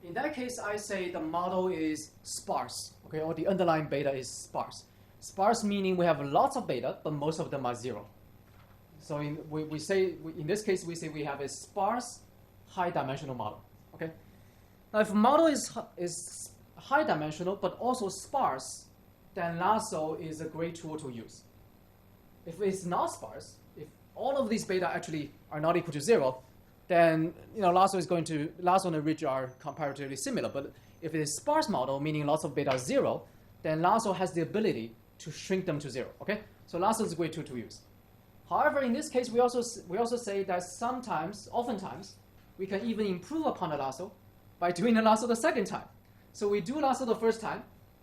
In that case, I say the model is sparse, okay, or the underlying beta is sparse. Sparse meaning we have lots of beta, but most of them are 0. So in this case, we say we have a sparse high-dimensional model, okay? Now, if a model is high-dimensional but also sparse, then Lasso is a great tool to use. If it's not sparse, if all of these beta actually are not equal to 0, then Lasso and the ridge are comparatively similar. But if it is sparse model, meaning lots of beta 0, then Lasso has the ability to shrink them to 0. Okay, so Lasso is a great tool to use. However, in this case, we also say that oftentimes, we can even improve upon the Lasso by doing the Lasso the second time. So we do Lasso the first time,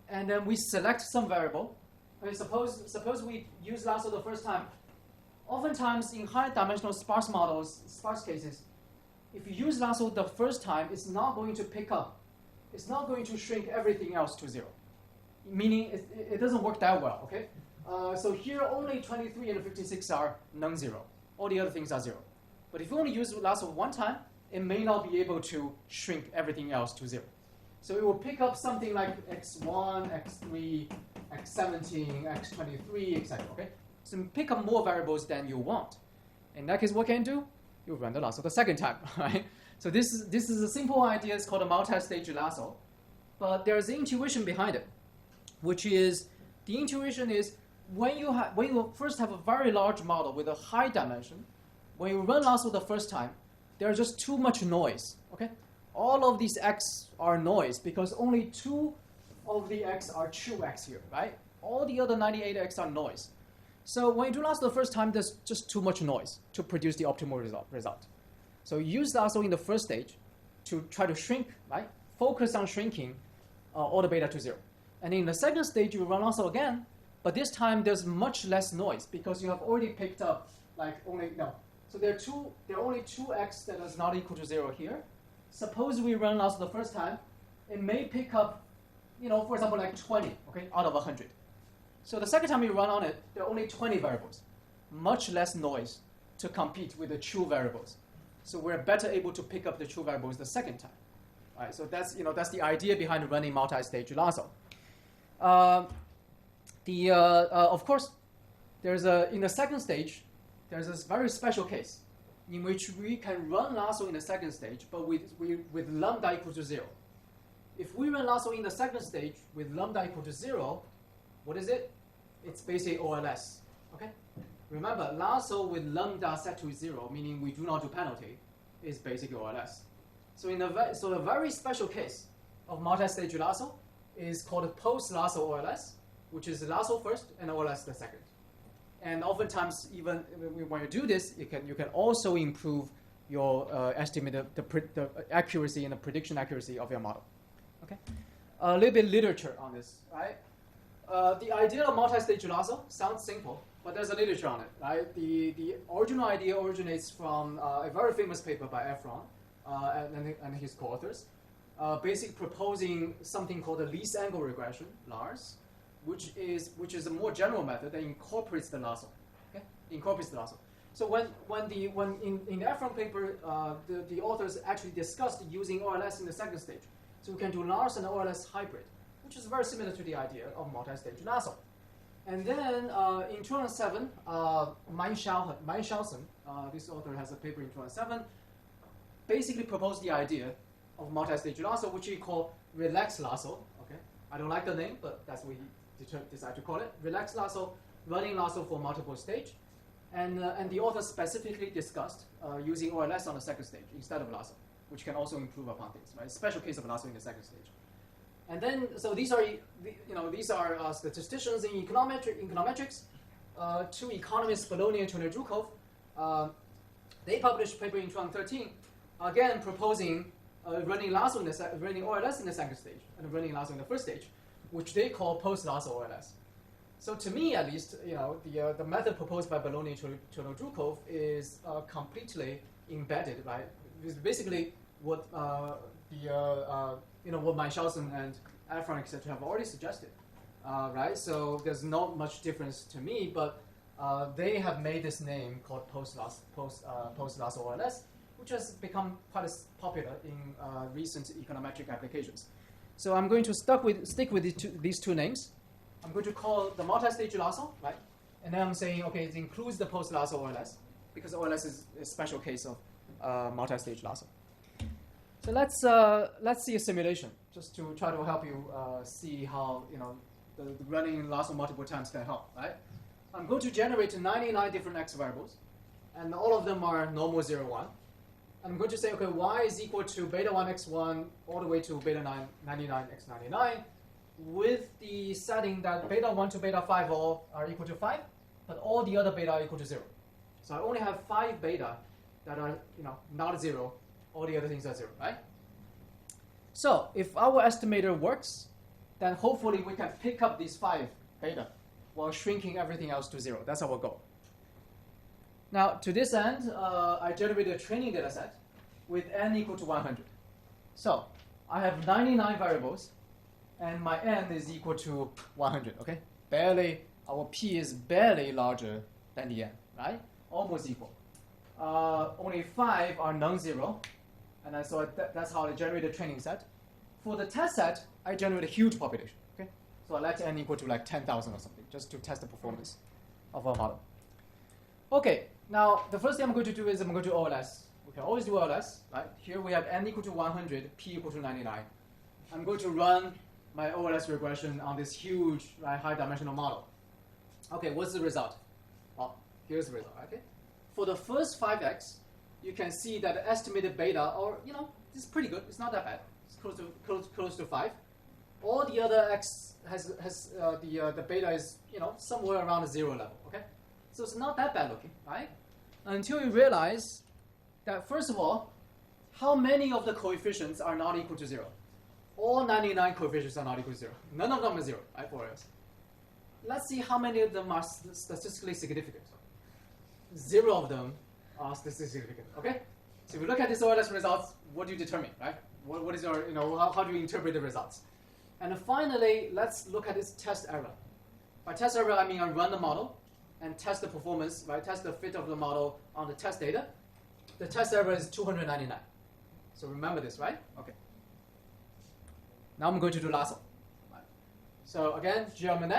and then we select some variable. I mean, suppose we use Lasso the first time. Oftentimes, in high-dimensional sparse models, sparse cases, if you use Lasso the first time, it's not going to pick up. It's not going to shrink everything else to 0, meaning it doesn't work that well, okay? So here, only 23 and 56 are non-zero. All the other things are 0. But if you only use Lasso one time, it may not be able to shrink everything else to 0. So it will pick up something like x1, x3, x17, x23, etc., okay? So pick up more variables than you want. In that case, what can you do? you run the lasso the second time, right? So this is a simple idea. It's called a multi-stage lasso, but there's an intuition behind it, which is the intuition is when you first have a very large model with a high dimension, when you run lasso the first time, there's just too much noise. Okay, all of these x are noise because only 2 of the x are true x here, right? All the other 98 x are noise. So when you do lasso the first time, there's just too much noise to produce the optimal result. So use lasso in the first stage to try to shrink, right? Focus on shrinking all the beta to 0. And in the second stage, you run lasso again, but this time there's much less noise because you have already picked up So there are only 2x that is not equal to 0 here. Suppose we run lasso the first time, it may pick up, for example, like 20, okay, out of 100. So the second time you run on it, there are only 20 variables, much less noise to compete with the true variables. So we're better able to pick up the true variables the second time. All right, so that's the idea behind running multi-stage lasso. Of course, in the second stage, there's this very special case in which we can run lasso in the second stage, but with lambda equal to 0. If we run lasso in the second stage with lambda equal to 0, what is it? It's basically OLS. Okay. Remember, lasso with lambda set to 0, meaning we do not do penalty, is basically OLS. So a very special case of multi-stage lasso is called a post-lasso OLS, which is lasso first and OLS the second. And oftentimes, even when you do this, you can also improve your estimate of the accuracy and the prediction accuracy of your model. Okay. A little bit literature on this, right? The idea of multi-stage lasso sounds simple, but there's a literature on it, right? The original idea originates from a very famous paper by Efron and his co-authors, basically proposing something called the least angle regression, LARS, which is a more general method that incorporates the lasso. Okay, incorporates the lasso. So when in the Efron paper, the authors actually discussed using OLS in the second stage, so we can do LARS and OLS hybrid, which is very similar to the idea of multi-stage lasso. And then in 2007, Xiamen, this author has a paper in 2007, basically proposed the idea of multi-stage lasso, which he called relaxed lasso. Okay, I don't like the name, but that's what he decided to call it. Relaxed lasso, running lasso for multiple stage. And the author specifically discussed using OLS on the second stage instead of lasso, which can also improve upon things, right? Special case of lasso in the second stage. And then, so these are statisticians in econometrics, 2 economists, Bologna and Cherny-Zhukov. They published a paper in 2013, again proposing running OLS in the second stage and running lasso in the first stage, which they call post-lasso OLS. So to me, at least, the method proposed by Bologna and Cherny-Zhukov is completely embedded, right? It's basically what what Xiamen and Efron, etc., have already suggested, right? So there's not much difference to me, but they have made this name called post-lasso OLS, which has become quite popular in recent econometric applications. So I'm going to stick with these two names. I'm going to call the multi-stage lasso, right? And then I'm saying, okay, it includes the post-lasso OLS, because OLS is a special case of multi-stage lasso. So let's see a simulation, just to try to help you see how the running lasso multiple times can help, right? I'm going to generate 99 different x variables, and all of them are normal 0, 1. I'm going to say, okay, y is equal to beta 1 x1 all the way to beta 99 x99, with the setting that beta 1 to beta 5 all are equal to 5, but all the other beta are equal to 0. So I only have 5 beta that are not 0. All the other things are 0, right? So if our estimator works, then hopefully we can pick up these 5 beta while shrinking everything else to 0. That's our goal. Now, to this end, I generated a training data set with n equal to 100. So I have 99 variables, and my n is equal to 100, okay? Our p is barely larger than the n, right? Almost equal. Only 5 are non-zero, and so that's how I generate a training set. For the test set, I generate a huge population, okay? So I let n equal to like 10,000 or something, just to test the performance of our model. Okay, Now, the first thing I'm going to do is I'm going to do OLS. We can always do OLS, right? Here we have n equal to 100, p equal to 99. I'm going to run my OLS regression on this huge, right, high-dimensional model. Okay, what's the result? Well, here's the result, okay? For the first 5x, you can see that the estimated beta, or, this is pretty good. It's not that bad. It's close to 5. All the other x has the beta is, somewhere around the 0 level, okay? So it's not that bad looking, right? Until you realize that, first of all, how many of the coefficients are not equal to 0? All 99 coefficients are not equal to 0. None of them are 0, right, for us. Let's see how many of them are statistically significant. 0 of them are statistically significant, okay? So if you look at this OLS results, what do you determine, right? What is your, how do you interpret the results? And then finally, let's look at this test error. By test error, I mean I run the model and test the performance, right? Test the fit of the model on the test data. The test error is 299. So remember this, right? Okay. Now I'm going to do Lasso. Right. So again, Xiamen,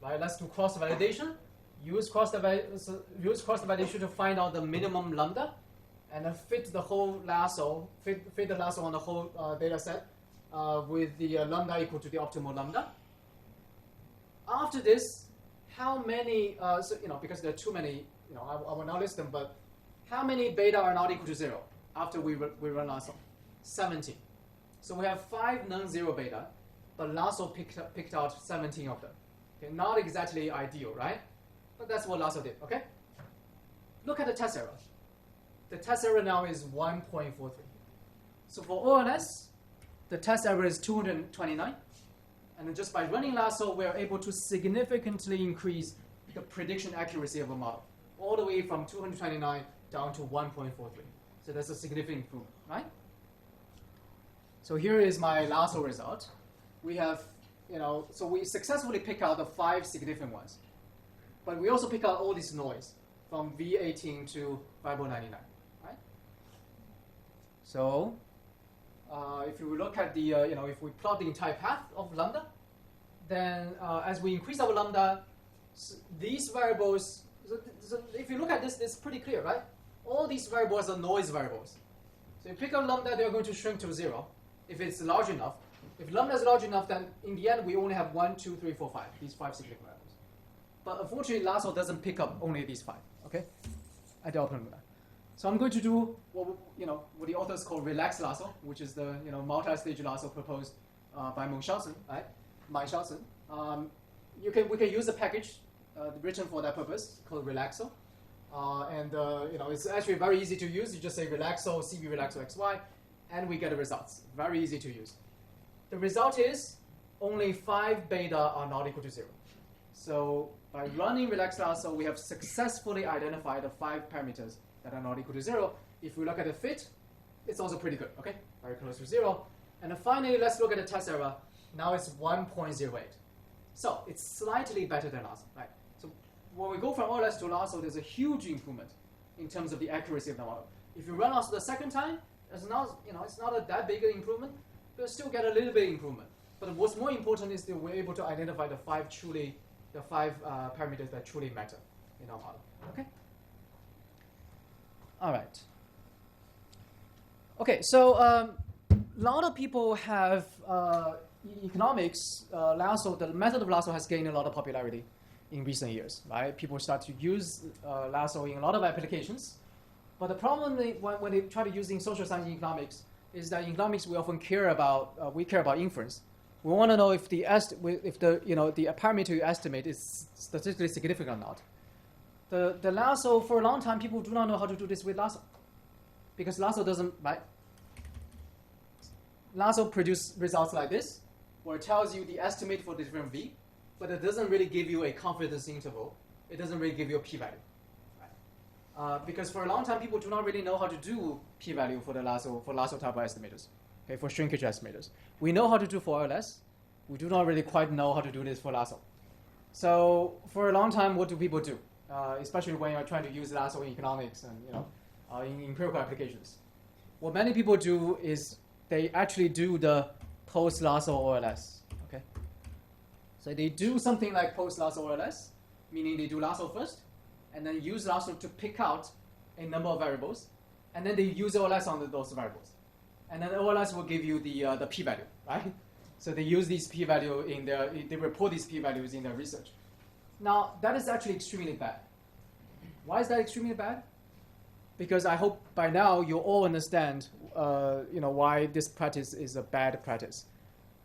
right? Let's do cross-validation. Use cross-validation to find out the minimum lambda, and then fit the whole Lasso, fit the Lasso on the whole data set with the lambda equal to the optimal lambda. After this, how many? Because there are too many, I will not list them, but how many beta are not equal to 0 after we run Lasso? 17. So we have 5 non-zero beta, but Lasso picked out 17 of them. Okay, not exactly ideal, right? But that's what Lasso did, okay? Look at the test error. The test error now is 1.43. So for OLS, the test error is 229. And then just by running Lasso, we're able to significantly increase the prediction accuracy of a model, all the way from 229 down to 1.43. So that's a significant improvement, right? So here is my Lasso result. We have, so we successfully pick out the 5 significant ones. But we also pick out all this noise from V18 to 5099, right? So if you look at the, if we plot the entire path of lambda, then as we increase our lambda, these variables, so if you look at this, it's pretty clear, right? All these variables are noise variables. So you pick up lambda, they're going to shrink to 0 if it's large enough. If lambda is large enough, then in the end, we only have 1, 2, 3, 4, 5, these 5 significant variables. But unfortunately, Lasso doesn't pick up only these 5, okay? At the optimum lambda. So I'm going to do what the authors call relaxed Lasso, which is the multi-stage Lasso proposed by Xiamen, right? Xiamen. We can use a package written for that purpose called Relaxo, it's actually very easy to use. You just say Relaxo CB Relaxo XY, and we get the results. Very easy to use. The result is only 5 beta are not equal to 0. So by running relaxed Lasso, we have successfully identified the 5 parameters that are not equal to 0. If we look at the fit, it's also pretty good, okay? Very close to 0. And then finally, let's look at the test error. Now it's 1.08. So it's slightly better than Lasso, right? So when we go from OLS to Lasso, there's a huge improvement in terms of the accuracy of the model. If you run Lasso the second time, it's not, it's not that big an improvement, but still get a little bit improvement. But what's more important is that we're able to identify the 5 parameters that truly matter in our model. Okay. All right. Okay, so a lot of people have economics. Lasso, the method of Lasso has gained a lot of popularity in recent years, right? People start to use Lasso in a lot of applications. But the problem when they try to use it in social science and economics is that in economics we often care about inference. We want to know if the parameter you estimate is statistically significant or not. The Lasso, for a long time, people do not know how to do this with Lasso, because Lasso doesn't, right? Lasso produces results like this, where it tells you the estimate for the different v, but it doesn't really give you a confidence interval. It doesn't really give you a p-value. Because for a long time, people do not really know how to do p-value for Lasso type of estimators, okay, for shrinkage estimators. We know how to do for OLS. We do not really quite know how to do this for Lasso. So for a long time, what do people do? Especially when you're trying to use Lasso in economics and in empirical applications. What many people do is they actually do the post-Lasso OLS. Okay, so they do something like post-Lasso OLS, meaning they do Lasso first, and then use Lasso to pick out a number of variables, and then they use OLS on those variables. And then OLS will give you the p-value, right? So they use these p-value they report these p-values in their research. Now, that is actually extremely bad. Why is that extremely bad? Because I hope by now you all understand why this practice is a bad practice.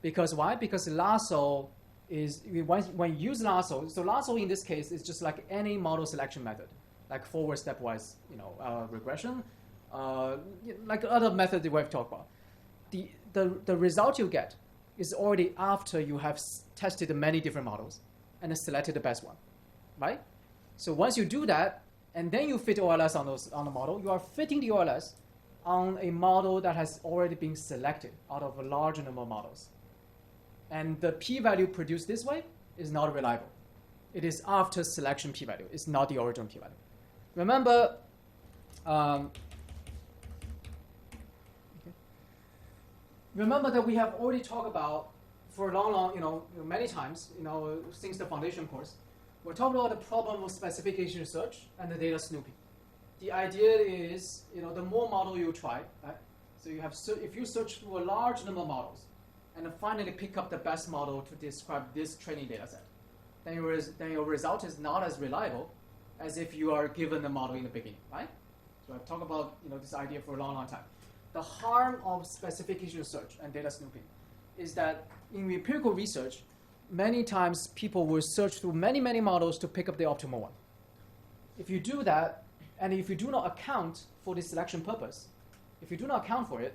Because why? Because Lasso is, when you use Lasso, so Lasso in this case is just like any model selection method, like forward stepwise regression, like other methods that we've talked about. The result you get is already after you have tested many different models and selected the best one, right? So once you do that, and then you fit OLS on the model, you are fitting the OLS on a model that has already been selected out of a large number of models. And the p-value produced this way is not reliable. It is after selection p-value. It's not the original p-value. Remember, remember that we have already talked about for a long, many times, since the foundation course. We're talking about the problem of specification search and the data snooping. The idea is, the more model you try, right? So you have, if you search through a large number of models, and then finally pick up the best model to describe this training data set, then your result is not as reliable as if you are given the model in the beginning, right? So I've talked about this idea for a long time. The harm of specification search and data snooping is that in empirical research, many times people will search through many models to pick up the optimal one. If you do that, and if you do not account for the selection purpose, if you do not account for it,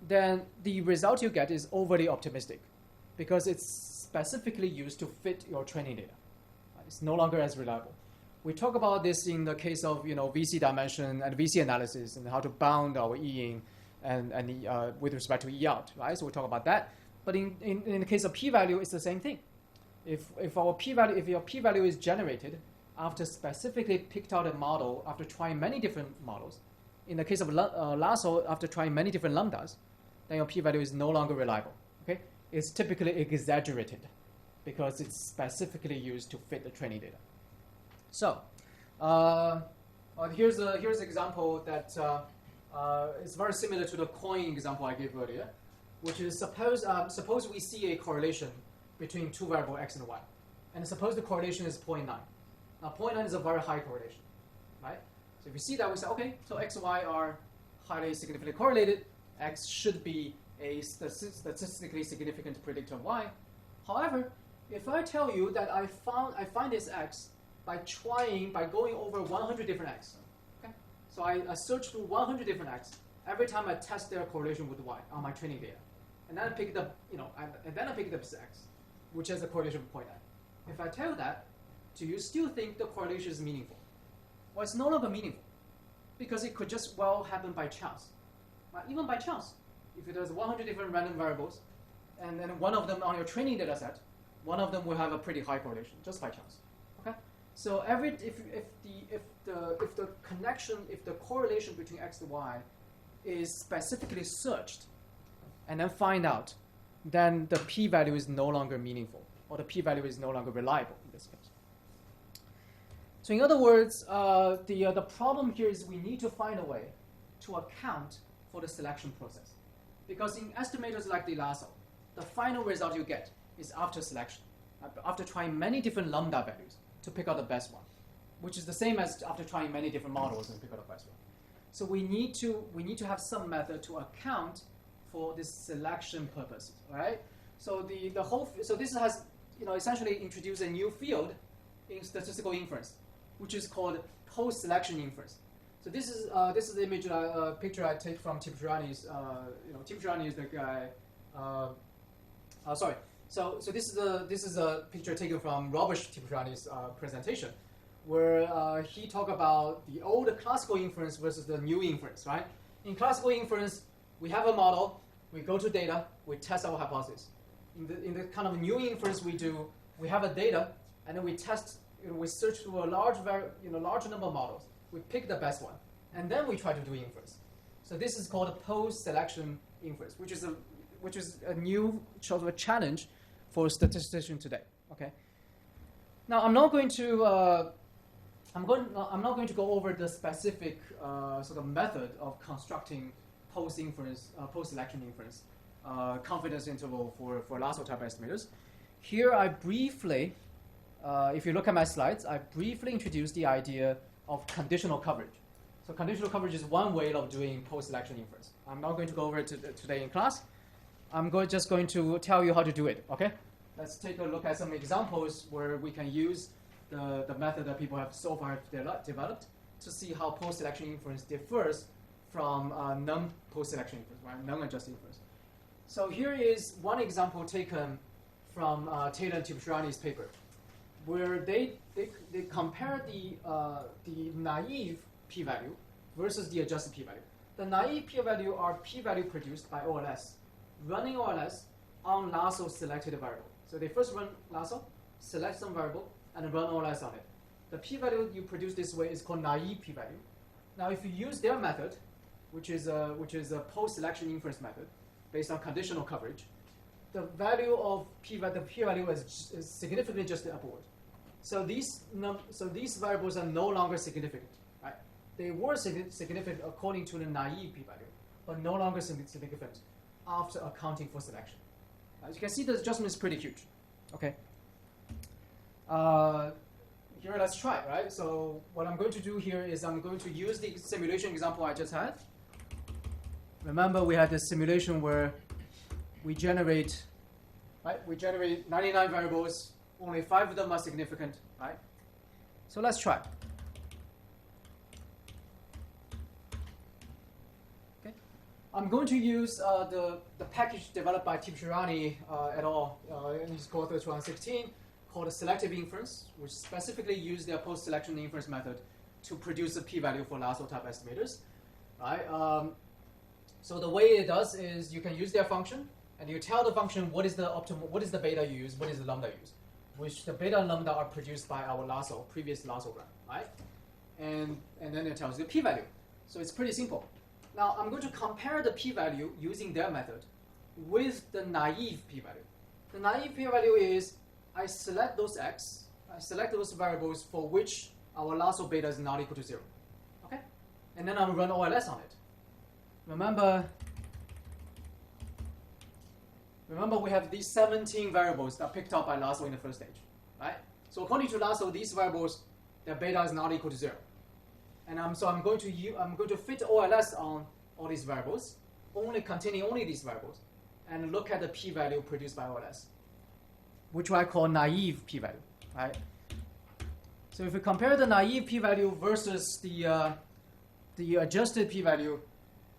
then the result you get is overly optimistic because it's specifically used to fit your training data. It's no longer as reliable. We talk about this in the case of VC dimension and VC analysis and how to bound our E-in and with respect to E-out, right? So we talk about that. But in the case of p-value, it's the same thing. If your p-value is generated after specifically picked out a model after trying many different models, in the case of Lasso, after trying many different lambdas, then your p-value is no longer reliable. Okay, it's typically exaggerated because it's specifically used to fit the training data. So here's an example that is very similar to the coin example I gave earlier, which is suppose we see a correlation between two variables x and y, and suppose the correlation is 0.9. Now 0.9 is a very high correlation, right? So if you see that, we say, okay, so x and y are highly significantly correlated. X should be a statistically significant predictor of y. However, if I tell you that I find this x by going over 100 different x, okay? So I search through 100 different x every time I test their correlation with y on my training data, and then I pick up, x, which has a correlation of 0.9. If I tell you that, do you still think the correlation is meaningful? Well, it's no longer meaningful because it could just well happen by chance. Even by chance, if there's 100 different random variables, and then one of them on your training data set, one of them will have a pretty high correlation just by chance. Okay, so if the correlation between x and y is specifically searched, and then find out, then the p-value is no longer meaningful, or the p-value is no longer reliable in this case. So in other words, the problem here is we need to find a way to account for the selection process. Because in estimators like the Lasso, the final result you get is after selection, after trying many different lambda values to pick out the best one, which is the same as after trying many different models and pick out the best one. So we need to have some method to account for this selection purpose, right? So this has essentially introduced a new field in statistical inference, which is called post-selection inference. So this is the image, picture I take from Tiptrani's. Tiptrani is the guy. So this is a picture taken from Robert Tiptrani's presentation, where he talked about the old classical inference versus the new inference, right? In classical inference, we have a model, we go to data, we test our hypothesis. In the kind of new inference we have a data, and then we test. We search through a large number of models. We pick the best one, and then we try to do inference. So this is called a post-selection inference, which is a new sort of a challenge for statisticians today. Okay. Now I'm not going to I'm not going to go over the specific sort of method of constructing post-inference, post-selection inference confidence interval for Lasso type estimators. Here I briefly, if you look at my slides, I briefly introduced the idea of conditional coverage. So conditional coverage is one way of doing post-selection inference. I'm not going to go over it today in class. I'm just going to tell you how to do it, okay? Let's take a look at some examples where we can use the method that people have so far developed to see how post-selection inference differs from non-post-selection inference, right? Non-adjusted inference. So here is one example taken from Taylor and Tibshirani's paper, where they compare the naive p-value versus the adjusted p-value. The naive p-value are p-value produced by OLS, running OLS on Lasso selected variable. So they first run Lasso, select some variable, and run OLS on it. The p-value you produce this way is called naive p-value. Now, if you use their method, which is a post-selection inference method based on conditional coverage, the value of the p-value is significantly adjusted upward. So these variables are no longer significant, right? They were significant according to the naive p-value, but no longer significant after accounting for selection. As you can see, the adjustment is pretty huge. Okay. Here, let's try, right? So what I'm going to do here is I'm going to use the simulation example I just had. Remember, we had this simulation where we generate 99 variables, only 5 of them are significant, right? So let's try. Okay. I'm going to use the package developed by Tibshirani et al. In his co-author 2016 called a selective inference, which specifically used their post-selection inference method to produce a p-value for Lasso type estimators, right? So the way it does is you can use their function, and you tell the function what is the optimal, what is the beta you use, what is the lambda you use, which the beta and lambda are produced by our previous Lasso run, right? And then it tells you the p-value. So it's pretty simple. Now I'm going to compare the p-value using their method with the naive p-value. The naive p-value is I select those variables for which our Lasso beta is not equal to 0. Okay? And then I'll run OLS on it. Remember we have these 17 variables that are picked up by Lasso in the first stage, right? So according to Lasso, these variables, their beta is not equal to 0. And I'm going to fit OLS on all these variables, containing only these variables, and look at the p-value produced by OLS, which I call naive p-value, right? So if we compare the naive p-value versus the adjusted p-value,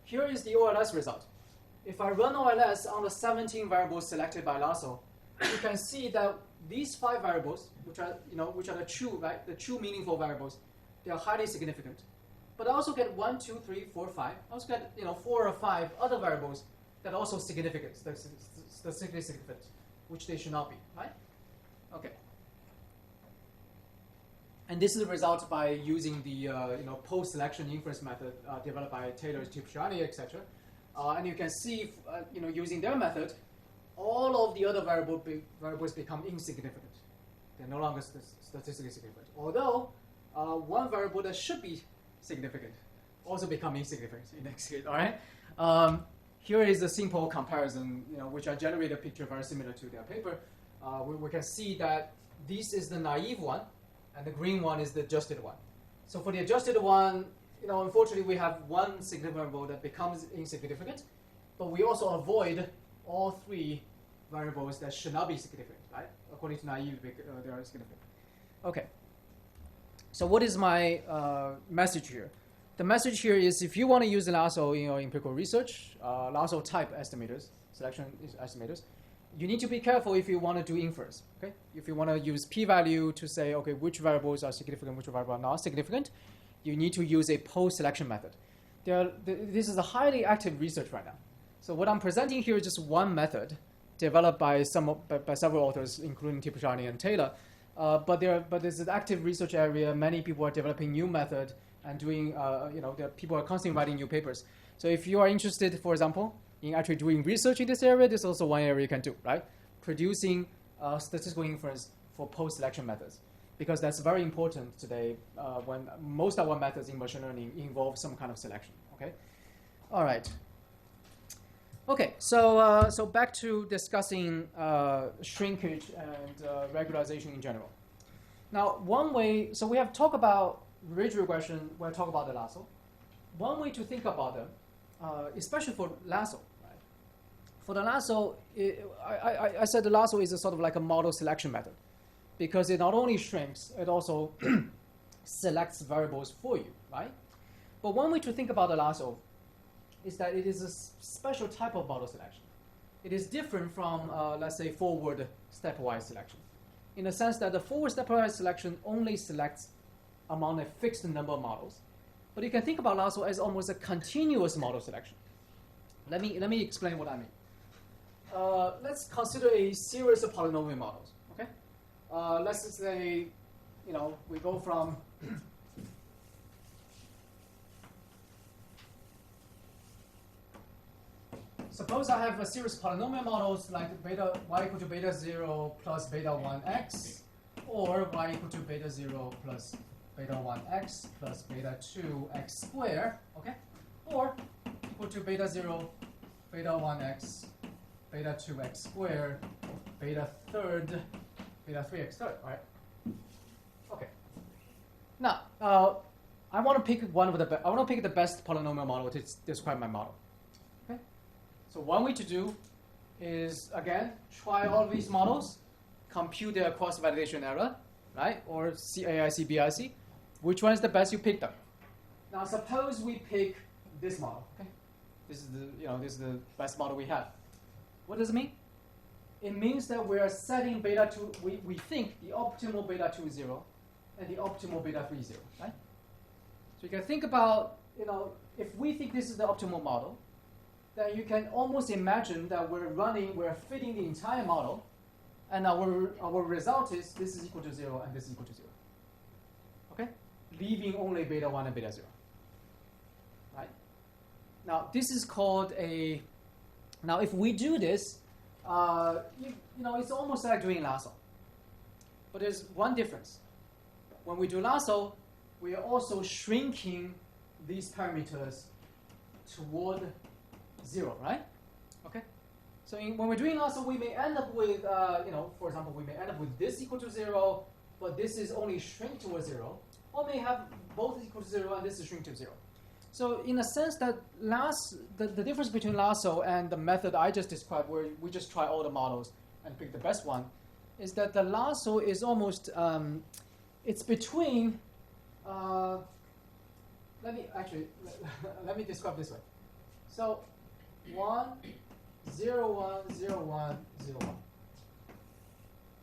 here is the OLS result. If I run OLS on the 17 variables selected by Lasso, you can see that these 5 variables, which are the true, right, the true meaningful variables, they are highly significant. But I also get 1, 2, 3, 4, 5. I also get 4 or 5 other variables that are also significant, statistically significant, which they should not be, right? Okay. And this is the result by using the post-selection inference method developed by Taylor, Tibshirani, etc. And you can see, using their method, all of the other variables become insignificant. They're no longer statistically significant. Although one variable that should be significant also become insignificant in next case. All right. Here is a simple comparison, which I generated a picture very similar to their paper. We can see that this is the naive one, and the green one is the adjusted one. So for the adjusted one, unfortunately, we have one significant variable that becomes insignificant, but we also avoid all 3 variables that should not be significant, right? According to naive, they are significant. Okay. So what is my message here? The message here is if you want to use Lasso in your empirical research, Lasso type estimators, selection estimators, you need to be careful if you want to do inference. Okay? If you want to use p-value to say, okay, which variables are significant, which variables are not significant, you need to use a post-selection method. This is a highly active research right now. So what I'm presenting here is just one method developed by several authors, including Tibshirani and Taylor. But there's an active research area. Many people are developing new method and doing, people are constantly writing new papers. So if you are interested, for example, in actually doing research in this area, this is also one area you can do, right? Producing statistical inference for post-selection methods. because that's very important today when most of our methods in machine learning involve some kind of selection. Okay, all right. Okay, so back to discussing shrinkage and regularization in general. Now, one way, so we have talked about ridge regression, we'll talk about the lasso. One way to think about them, especially for lasso, right? For the lasso, I said the lasso is a sort of like a model selection method because it not only shrinks, it also selects variables for you, right? But one way to think about the lasso is that it is a special type of model selection. It is different from, let's say, forward stepwise selection, in the sense that the forward stepwise selection only selects among a fixed number of models. But you can think about lasso as almost a continuous model selection. Let me explain what I mean. Let's consider a series of polynomial models. Okay, let's just say, we go from suppose I have a series of polynomial models like beta y equal to beta 0 plus beta 1x, or y equal to beta 0 plus beta 1x plus beta 2x squared, okay? Or equal to beta 0, beta 1x, beta 2x squared, beta 3rd, beta 3x third, right? Okay. Now, I want to pick I want to pick the best polynomial model to describe my model. Okay. So one way to do is, again, try all these models, compute their cross-validation error, right? Or CAIC, BIC. Which one is the best? You pick them. Now, suppose we pick this model. Okay, this is the best model we have. What does it mean? It means that we are setting beta 2. We think the optimal beta 2 is 0, and the optimal beta 3 is 0. Right. So you can think about, if we think this is the optimal model, then you can almost imagine that we're fitting the entire model, and our result is this is equal to 0 and this is equal to 0. Okay, leaving only beta 1 and beta 0. Right. Now this is called a. Now if we do this, it's almost like doing lasso. But there's one difference. When we do lasso, we are also shrinking these parameters toward 0, right? Okay. So when we're doing lasso, we may end up with, for example, we may end up with this equal to 0, but this is only shrink towards 0, or may have both equal to 0 and this is shrink to 0. So in a sense that the difference between lasso and the method I just described, where we just try all the models and pick the best one, is that the lasso is almost, it's between, let me describe this way. So 1, 0, 1, 0, 1, 0,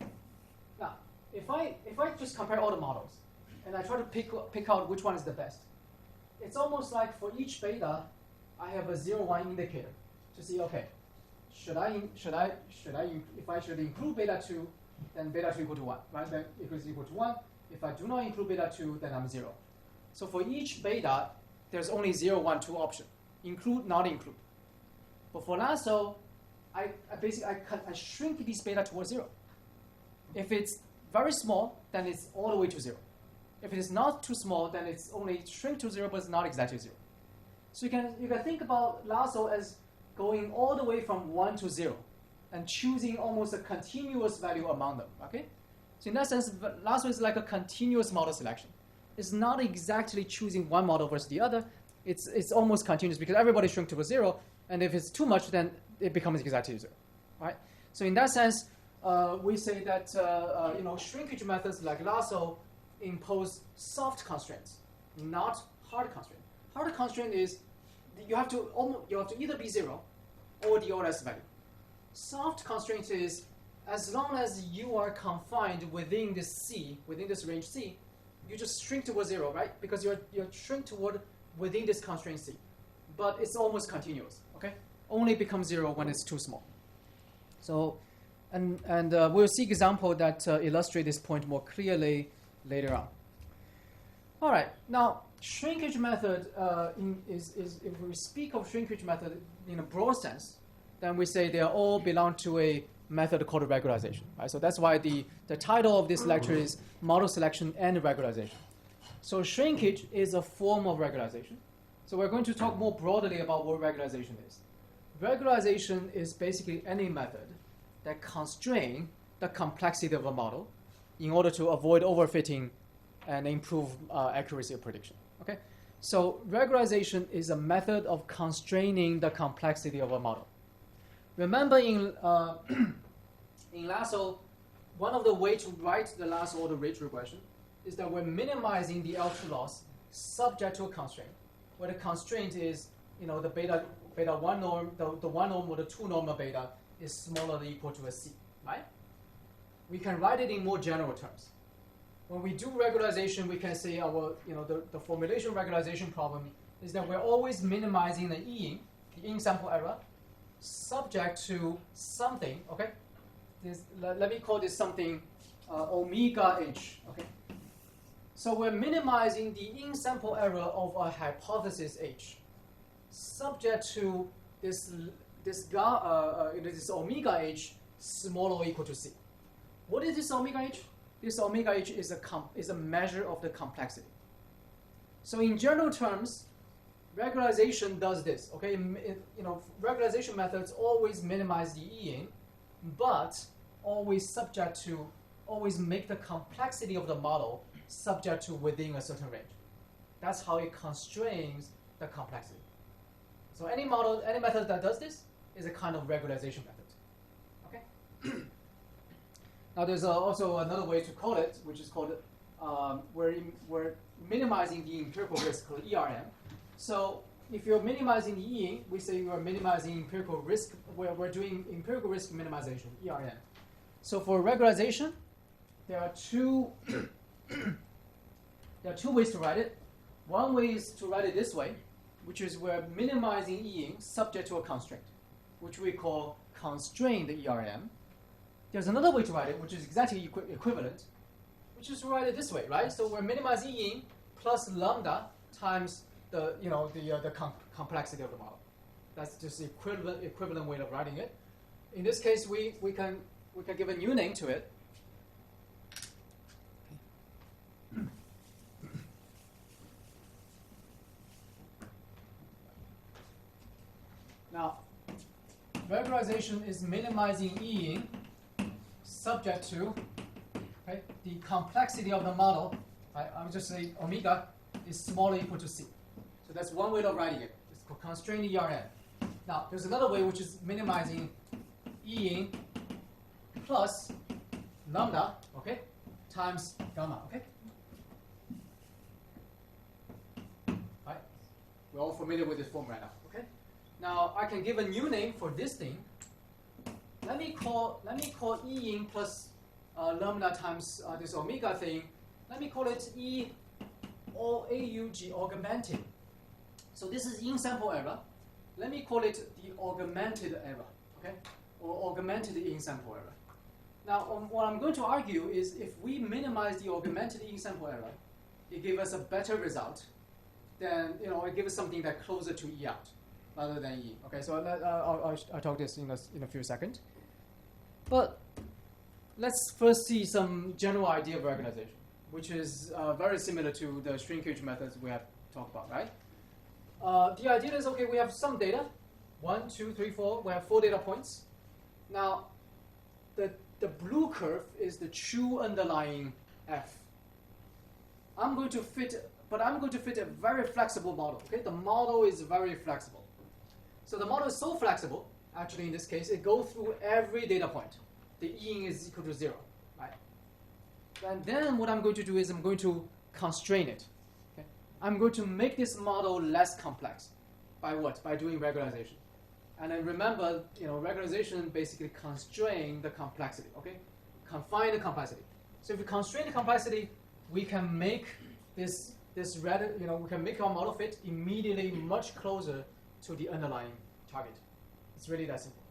1. Now, if I just compare all the models and I try to pick out which one is the best, it's almost like for each beta, I have a 0, 1 indicator to see, okay, if I should include beta 2, then beta 2 equal to 1, right? Then equal to 1. If I do not include beta 2, then I'm 0. So for each beta, there's only 0, 1, 2 option. Include, not include. But for lasso, I shrink these beta towards 0. If it's very small, then it's all the way to 0. If it is not too small, then it's only shrink to 0, but it's not exactly 0. So you can think about lasso as going all the way from 1 to 0 and choosing almost a continuous value among them. Okay? So in that sense, lasso is like a continuous model selection. It's not exactly choosing one model versus the other. It's almost continuous because everybody shrink to a 0, and if it's too much, then it becomes exactly 0. Right? So in that sense, we say that shrinkage methods like lasso impose soft constraints, not hard constraint. Hard constraint is you have to either be 0 or the OLS value. Soft constraint is as long as you are confined within this range C, you just shrink toward 0, right? Because you're shrink toward within this constraint C. But it's almost continuous, okay? Only becomes 0 when it's too small. So, and we'll see example that illustrate this point more clearly later on. All right, now shrinkage method is if we speak of shrinkage method in a broad sense, then we say they all belong to a method called regularization. Right? So that's why the title of this lecture is Model Selection and Regularization. So shrinkage is a form of regularization. So we're going to talk more broadly about what regularization is. Regularization is basically any method that constrains the complexity of a model in order to avoid overfitting and improve accuracy of prediction. Okay? So regularization is a method of constraining the complexity of a model. Remember in Lasso, one of the ways to write the Lasso or the ridge regression is that we're minimizing the L2 loss subject to a constraint, where the constraint is, the beta 1 norm, the 1 norm or the 2 norm of beta is smaller than or equal to a C, right? We can write it in more general terms. When we do regularization, we can say the formulation regularization problem is that we're always minimizing the the in sample error, subject to something, okay? Let me call this something omega h, okay? So we're minimizing the in sample error of a hypothesis h, subject to this omega h smaller or equal to C. What is this omega h? This omega h is a measure of the complexity. So in general terms, regularization does this. Okay, regularization methods always minimize the E-in, but always make the complexity of the model subject to within a certain range. That's how it constrains the complexity. So any method that does this is a kind of regularization method. Okay. Now there's also another way to call it, which is called we're minimizing the empirical risk, called ERM. So if you're minimizing the E-in, we say you are minimizing empirical risk. We're doing empirical risk minimization, ERM. So for regularization, there are two ways to write it. One way is to write it this way, which is we're minimizing E-in subject to a constraint, which we call constrained ERM. There's another way to write it, which is exactly equivalent, which is to write it this way, right? So we're minimizing E-in plus lambda times the complexity of the model. That's just the equivalent way of writing it. In this case, we can give a new name to it. Now, regularization is minimizing E-in subject to the complexity of the model. I would just say omega is smaller or equal to C. So that's one way of writing it. It's called constrained ERM. Now, there's another way, which is minimizing E-in plus lambda, okay, times gamma, okay? Right? We're all familiar with this form right now, okay? Now, I can give a new name for this thing. Let me call E-in plus lambda times this omega thing. Let me call it E or AUG, augmented. So this is in sample error. Let me call it the augmented error, okay? Or augmented in sample error. Now, what I'm going to argue is if we minimize the augmented in sample error, it gives us a better result than, it gives us something that's closer to E out rather than E. Okay, so I'll talk this in a few seconds. But let's first see some general idea of regularization, which is very similar to the shrinkage methods we have talked about, right? The idea is, okay, we have some data, 1, 2, 3, 4. We have 4 data points. Now, the blue curve is the true underlying F. I'm going to fit a very flexible model. Okay, the model is very flexible. So the model is so flexible, actually in this case, it goes through every data point. The E-in is equal to 0, right? And then what I'm going to do is I'm going to constrain it. Okay? I'm going to make this model less complex. By what? By doing regularization. And then remember, regularization basically constrain the complexity. Okay, confine the complexity. So if we constrain the complexity, we can make we can make our model fit immediately much closer to the underlying target. It's really that simple.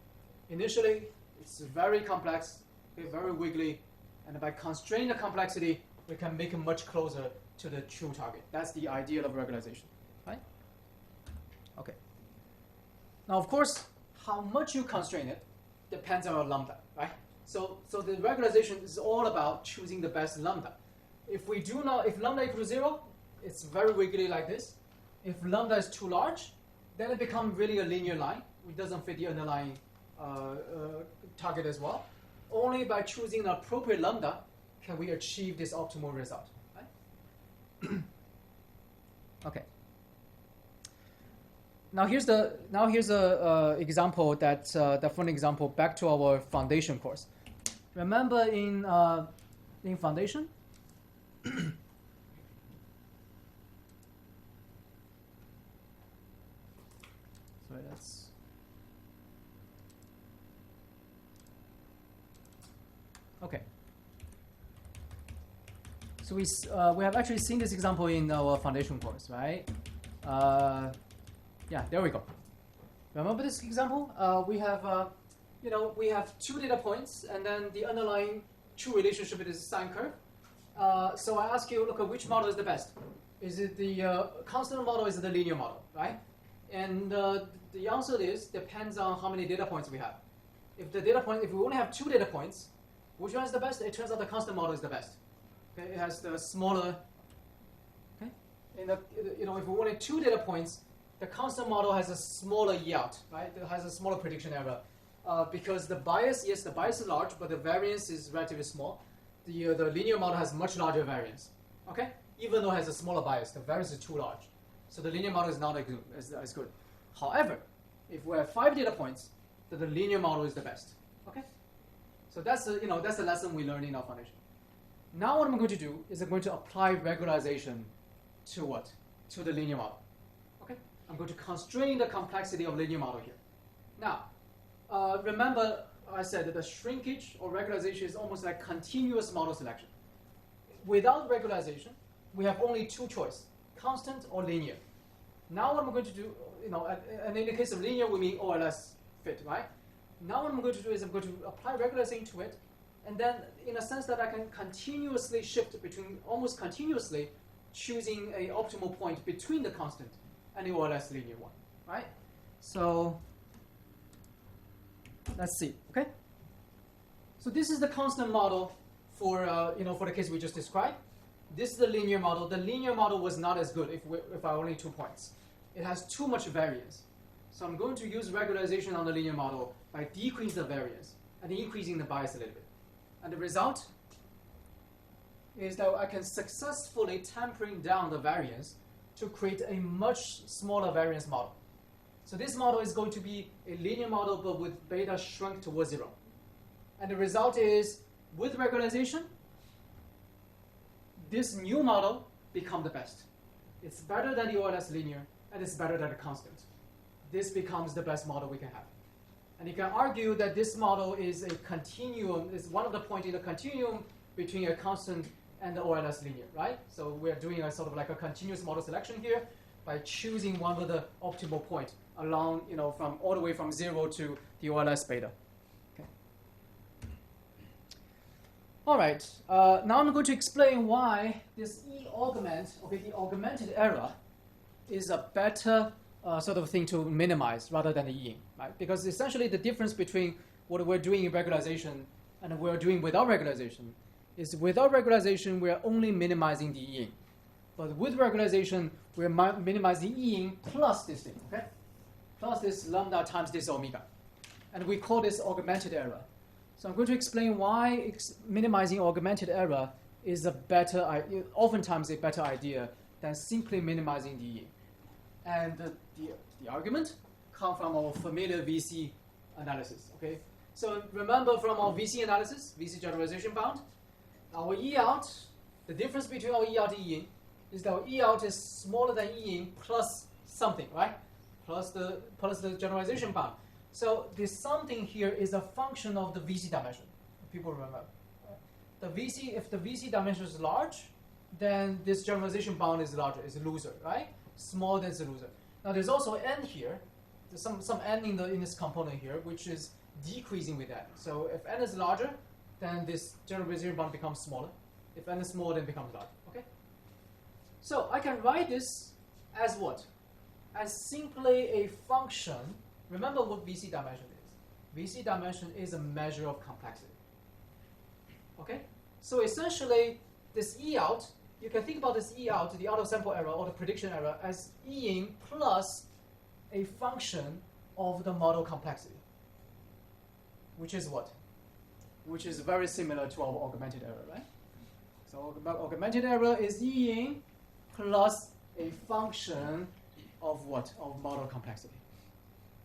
Initially, it's very complex, very wiggly, and by constraining the complexity, we can make it much closer to the true target. That's the ideal of regularization, right? Okay. Now, of course, how much you constrain it depends on our lambda, right? So the regularization is all about choosing the best lambda. If lambda equals 0, it's very wiggly like this. If lambda is too large, then it becomes really a linear line, which doesn't fit the underlying target as well. Only by choosing the appropriate lambda can we achieve this optimal result, right? Okay. Now here's a example the fun example back to our foundation course. Remember in foundation. Sorry, that's okay. So we have actually seen this example in our foundation course, right? Yeah, there we go. Remember this example? We have two data points, and then the underlying true relationship is sine curve. So I ask you, look, which model is the best? Is it the constant model or is it the linear model, right? And the answer is depends on how many data points we have. If we only have two data points, which one is the best? It turns out the constant model is the best. Okay, it has the smaller. Okay, if we only two data points, the constant model has a smaller E out, right? It has a smaller prediction error because the bias is large, but the variance is relatively small. The linear model has much larger variance. Okay, even though it has a smaller bias, the variance is too large, so the linear model is not as good. However, if we have 5 data points, then the linear model is the best. Okay, so that's the lesson we learned in our foundation. Now what I'm going to do is I'm going to apply regularization to what? To the linear model. Okay, I'm going to constrain the complexity of linear model here. Now, remember I said that the shrinkage or regularization is almost like continuous model selection. Without regularization, we have only two choices, constant or linear. Now what I'm going to do, and in the case of linear, we mean more or less fit, right? Now what I'm going to do is I'm going to apply regularization to it, and then in a sense that I can continuously shift between, almost continuously, choosing an optimal point between the constant and the more or less linear one, right? So let's see, okay? So this is the constant model for the case we just described. This is the linear model. The linear model was not as good if I only 2 points. It has too much variance. So I'm going to use regularization on the linear model by decreasing the variance and increasing the bias a little bit. And the result is that I can successfully tempering down the variance to create a much smaller variance model. So this model is going to be a linear model, but with beta shrunk towards 0. And the result is, with regularization, this new model becomes the best. It's better than the OLS linear, and it's better than the constant. This becomes the best model we can have. And you can argue that this model is a continuum, is one of the points in the continuum between a constant and the OLS linear, right? So we're doing a sort of like a continuous model selection here by choosing one of the optimal point along, from all the way from 0 to the OLS beta. Okay. All right. Now I'm going to explain why this E-augment, the augmented error, is a better sort of thing to minimize rather than the E-ing, right? Because essentially the difference between what we're doing in regularization and what we're doing without regularization is without regularization we're only minimizing the E-ing. But with regularization, we're minimizing E-ing plus this thing, okay? Plus this lambda times this omega. And we call this augmented error. So I'm going to explain why minimizing augmented error is oftentimes a better idea than simply minimizing the E-ing. And the argument comes from our familiar VC analysis, okay? So remember from our VC analysis, VC generalization bound, our E out, the difference between our E out and E-ing is that our E out is smaller than E-ing plus something, right? Plus the generalization bound. So this something here is a function of the VC dimension. People remember. If the VC dimension is large, then this generalization bound is larger, is a loser, right? Smaller than the loser. Now there's also n here. There's some n in this component here, which is decreasing with n. So if n is larger, then this generalization bound becomes smaller. If n is smaller, then it becomes larger. Okay. So I can write this as what? As simply a function. Remember what VC dimension is. VC dimension is a measure of complexity. Okay? So essentially, this E out, you can think about this E out, the auto-sample error or the prediction error, as E in plus a function of the model complexity. Which is what? Which is very similar to our augmented error, right? So augmented error is E in plus a function of what? Of model complexity.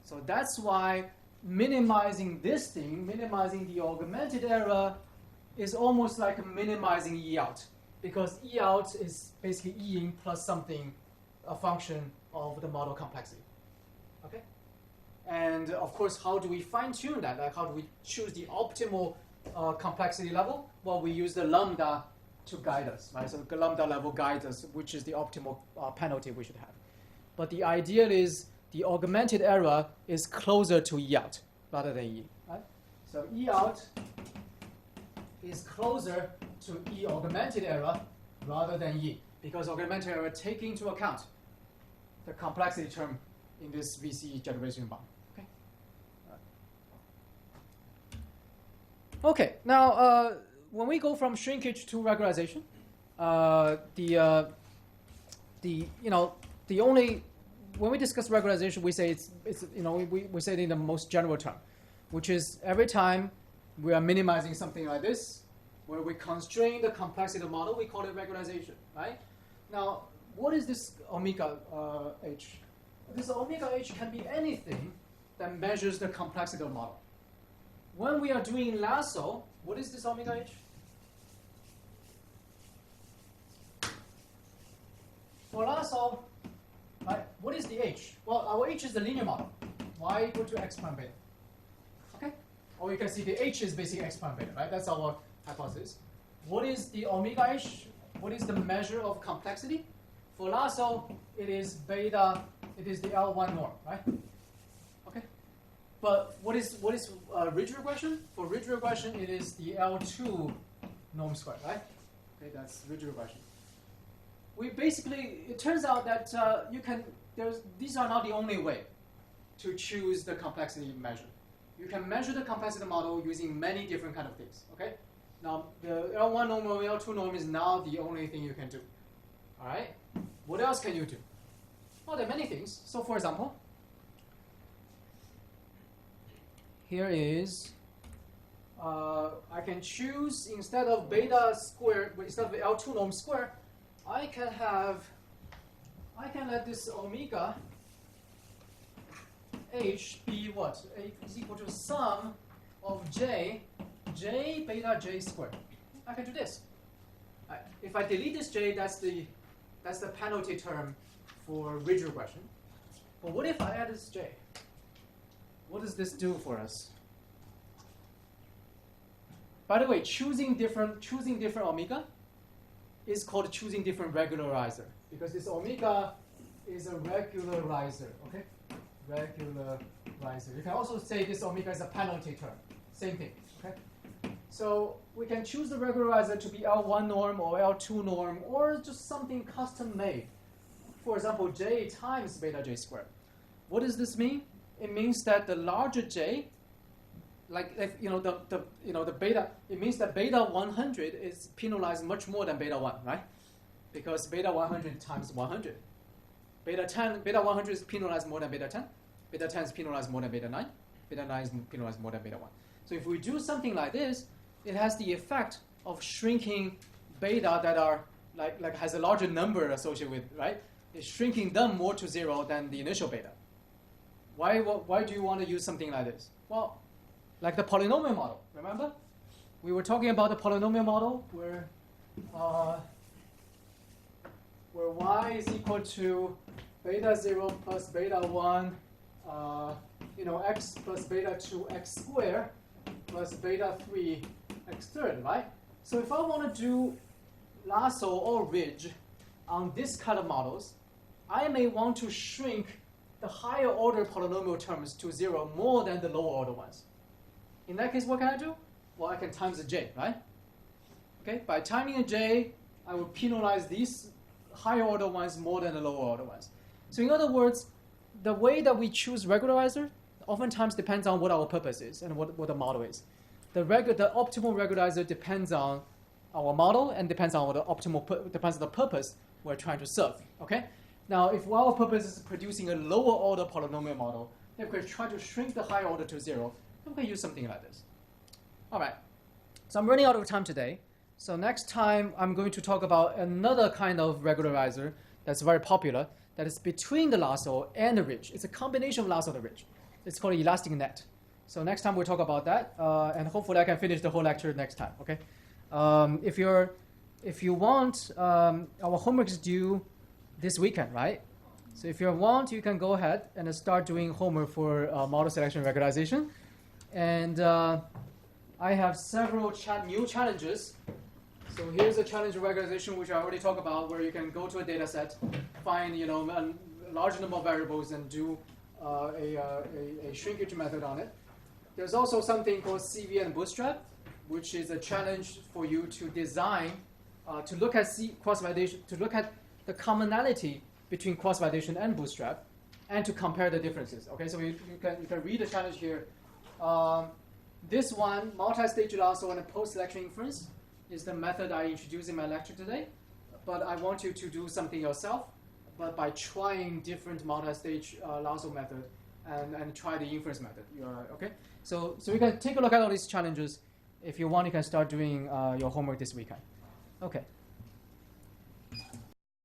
So that's why minimizing this thing, minimizing the augmented error, is almost like minimizing E out. Because E out is basically E in plus something, a function of the model complexity. Okay? And of course, how do we fine-tune that? Like, how do we choose the optimal complexity level? Well, we use the lambda to guide us, right? So the lambda level guides us, which is the optimal penalty we should have. But the ideal is the augmented error is closer to E out rather than E, right? So E out is closer to E augmented error rather than E, because augmented error takes into account the complexity term in this VC generation bound. Okay. Okay. Now, when we go from shrinkage to regularization, when we discuss regularization, we say we say it in the most general term, which is every time we are minimizing something like this, where we constrain the complexity of the model, we call it regularization, right? Now, what is this omega h? This omega h can be anything that measures the complexity of the model. When we are doing Lasso, what is this omega h? For Lasso, right, what is the h? Well, our h is the linear model. Y equal to x prime beta. Okay? Or you can see the h is basically x prime beta, right? That's our hypothesis. What is the omega h? What is the measure of complexity? For Lasso, it is beta, it is the L1 norm, right? Okay? But what is ridge regression? For ridge regression, it is the L2 norm squared, right? Okay, that's ridge regression. We basically, it turns out that these are not the only way to choose the complexity measure. You can measure the complexity model using many different kind of things, okay? Now, the L1 norm or L2 norm is not the only thing you can do, all right? What else can you do? Well, there are many things. So, for example, here is, I can choose, instead of beta squared, instead of L2 norm squared, I can let this omega h be what? Is equal to sum of j beta j squared. I can do this. If I delete this j, that's the penalty term for ridge regression. But what if I add this j? What does this do for us? By the way, choosing different omega is called choosing different regularizer, because this omega is a regularizer, okay? Regularizer. You can also say this omega is a penalty term. Same thing, okay? So we can choose the regularizer to be L1 norm or L2 norm or just something custom made. For example, j times beta j squared. What does this mean? It means that the larger j, the beta, it means that beta 100 is penalized much more than beta 1, right? Because beta 100 times 100. Beta 100 is penalized more than beta 10. Beta 10 is penalized more than beta 9. Beta 9 is penalized more than beta 1. So if we do something like this, it has the effect of shrinking beta that are has a larger number associated with, right? It's shrinking them more to 0 than the initial beta. Why do you want to use something like this? Well, like the polynomial model, remember? We were talking about the polynomial model where y is equal to beta 0 plus beta 1, x plus beta 2 x squared plus beta 3 x third, right? So if I want to do lasso or ridge on this kind of models, I may want to shrink the higher order polynomial terms to 0 more than the lower order ones. In that case, what can I do? Well, I can times the j, right? Okay, by timing a j, I will penalize these higher order ones more than the lower order ones. So in other words, the way that we choose regularizer, oftentimes depends on what our purpose is and what the model is. The optimal regularizer depends on our model and depends on depends on the purpose we're trying to serve. Okay. Now, if our purpose is producing a lower order polynomial model, then we can try to shrink the higher order to 0. Then we can use something like this. All right. So I'm running out of time today. So next time I'm going to talk about another kind of regularizer that's very popular, that is between the lasso and the ridge. It's a combination of lasso and the ridge. It's called elastic net. So next time we'll talk about that, and hopefully I can finish the whole lecture next time. Okay. If you want, our homework is due this weekend, right? So if you want, you can go ahead and start doing homework for model selection regularization. And I have several new challenges. So here's a challenge of regularization, which I already talked about, where you can go to a data set, find a large number of variables, and do a shrinkage method on it. There's also something called CV and bootstrap, which is a challenge for you to design, to look at cross-validation, to look at the commonality between cross-validation and bootstrap, and to compare the differences. Okay, so you can read the challenge here. This one, multi-stage lasso and a post-selection inference, is the method I introduced in my lecture today. But I want you to do something yourself, but by trying different multi-stage lasso method and try the inference method. Okay, so you can take a look at all these challenges. If you want, you can start doing your homework this weekend. Okay.